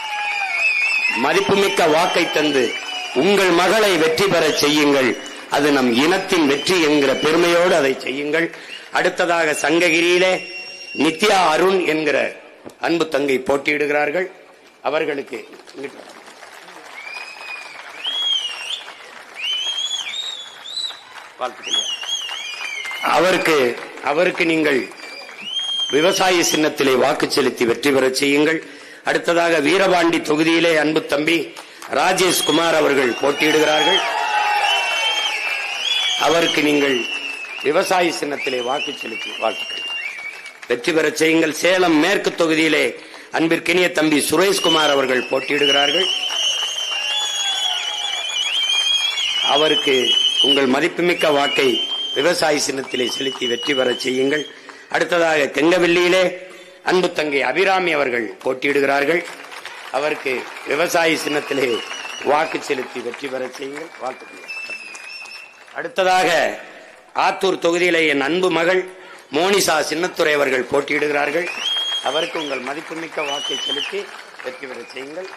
மதிப்புமிக்க வாக்கை தந்து உங்கள் மகளை வெற்றி பெற செய்யுங்கள். அது நம் இனத்தின் வெற்றி என்கிற பெருமையோடு அதை செய்யுங்கள். அடுத்ததாக சங்ககிரியிலே நித்யா அருண் என்கிற அன்பு தங்கை போட்டியிடுகிறார்கள். அவர்களுக்கு அவருக்கு நீங்கள் விவசாய சின்னத்திலே வாக்கு செலுத்தி வெற்றி பெற செய்யுங்கள். அடுத்ததாக வீரபாண்டி தொகுதியிலே அன்பு தம்பி ராஜேஷ் குமார் அவர்கள் போட்டியிடுகிறார்கள். அவருக்கு நீங்கள் விவசாய சின்னத்திலே வாக்கு செலுத்தி வாழ்த்துக்கள் வெற்றி பெற செய்யுங்கள். சேலம் மேற்கு தொகுதியிலே அன்பிற்கினிய தம்பி சுரேஷ்குமார் அவர்கள் போட்டியிடுகிறார்கள். அவருக்கு உங்கள் மதிப்புமிக்க வாக்கை விவசாய சின்னத்திலே செலுத்தி வெற்றி பெற செய்யுங்கள். அடுத்ததாக கெங்கவெல்லியிலே அன்பு தங்கை அபிராமி அவர்கள் போட்டியிடுகிறார்கள். அவருக்கு விவசாய சின்னத்திலே வாக்கு செலுத்தி வெற்றி பெற செய்யுங்கள். வாழ்த்துக்கள். அடுத்ததாக ஆத்தூர் தொகுதியிலே என் அன்பு மகள் மோனிசா சின்னத்துறை அவர்கள் போட்டியிடுகிறார்கள். அவருக்கு உங்கள் மதிப்புமிக்க வாக்கை செலுத்தி வெற்றி பெற செய்யுங்கள்.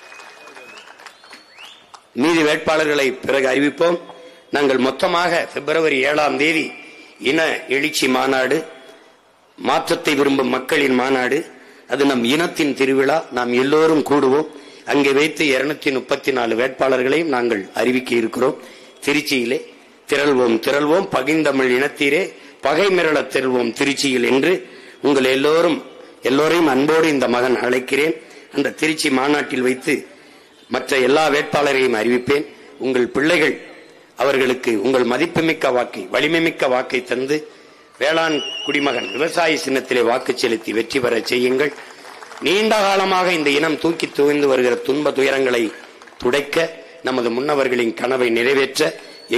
மீதி வேட்பாளர்களை பிறகு அறிவிப்போம். நாங்கள் மொத்தமாக பிப்ரவரி 7ஆம் தேதி இன எழுச்சி மாநாடு, மாற்றத்தை விரும்பும் மக்களின் மாநாடு, அது நம் இனத்தின் திருவிழா. நாம் எல்லோரும் கூடுவோம். அங்கே வைத்து 234 வேட்பாளர்களையும் நாங்கள் அறிவிக்க இருக்கிறோம். திருச்சியிலே திரள்வோம் திரள்வோம் பகிர்ந்தமிழ் இனத்தீரே பகை மிரள திரள்வோம் திருச்சியில் என்று உங்கள் எல்லோரையும் அன்போடு இந்த மகன் அழைக்கிறேன். அந்த திருச்சி மாநாட்டில் வைத்து மற்ற எல்லா வேட்பாளரையும் அறிவிப்பேன். உங்கள் பிள்ளைகள் அவர்களுக்கு உங்கள் மதிப்புமிக்க வாக்கை, வலிமைமிக்க வாக்கை தந்து வேளாண் குடிமகன் விவசாய சின்னத்திலே வாக்கு செலுத்தி வெற்றி பெற செய்யுங்கள். நீண்ட காலமாக இந்த இனம் தூக்கி துவைந்து வருகிற துன்ப துயரங்களை துடைக்க, நமது முன்னவர்களின் கனவை நிறைவேற்ற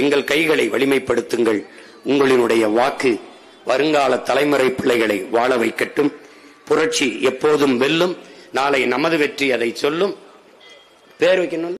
எங்கள் கைகளை வலிமைப்படுத்துங்கள். உங்களினுடைய வாக்கு வருங்கால தலைமுறை பிள்ளைகளை வாழ வைக்கட்டும். புரட்சி எப்போதும் வெல்லும். நாளை நமது வெற்றி அதை சொல்லும். பேர் வைக்கணும்.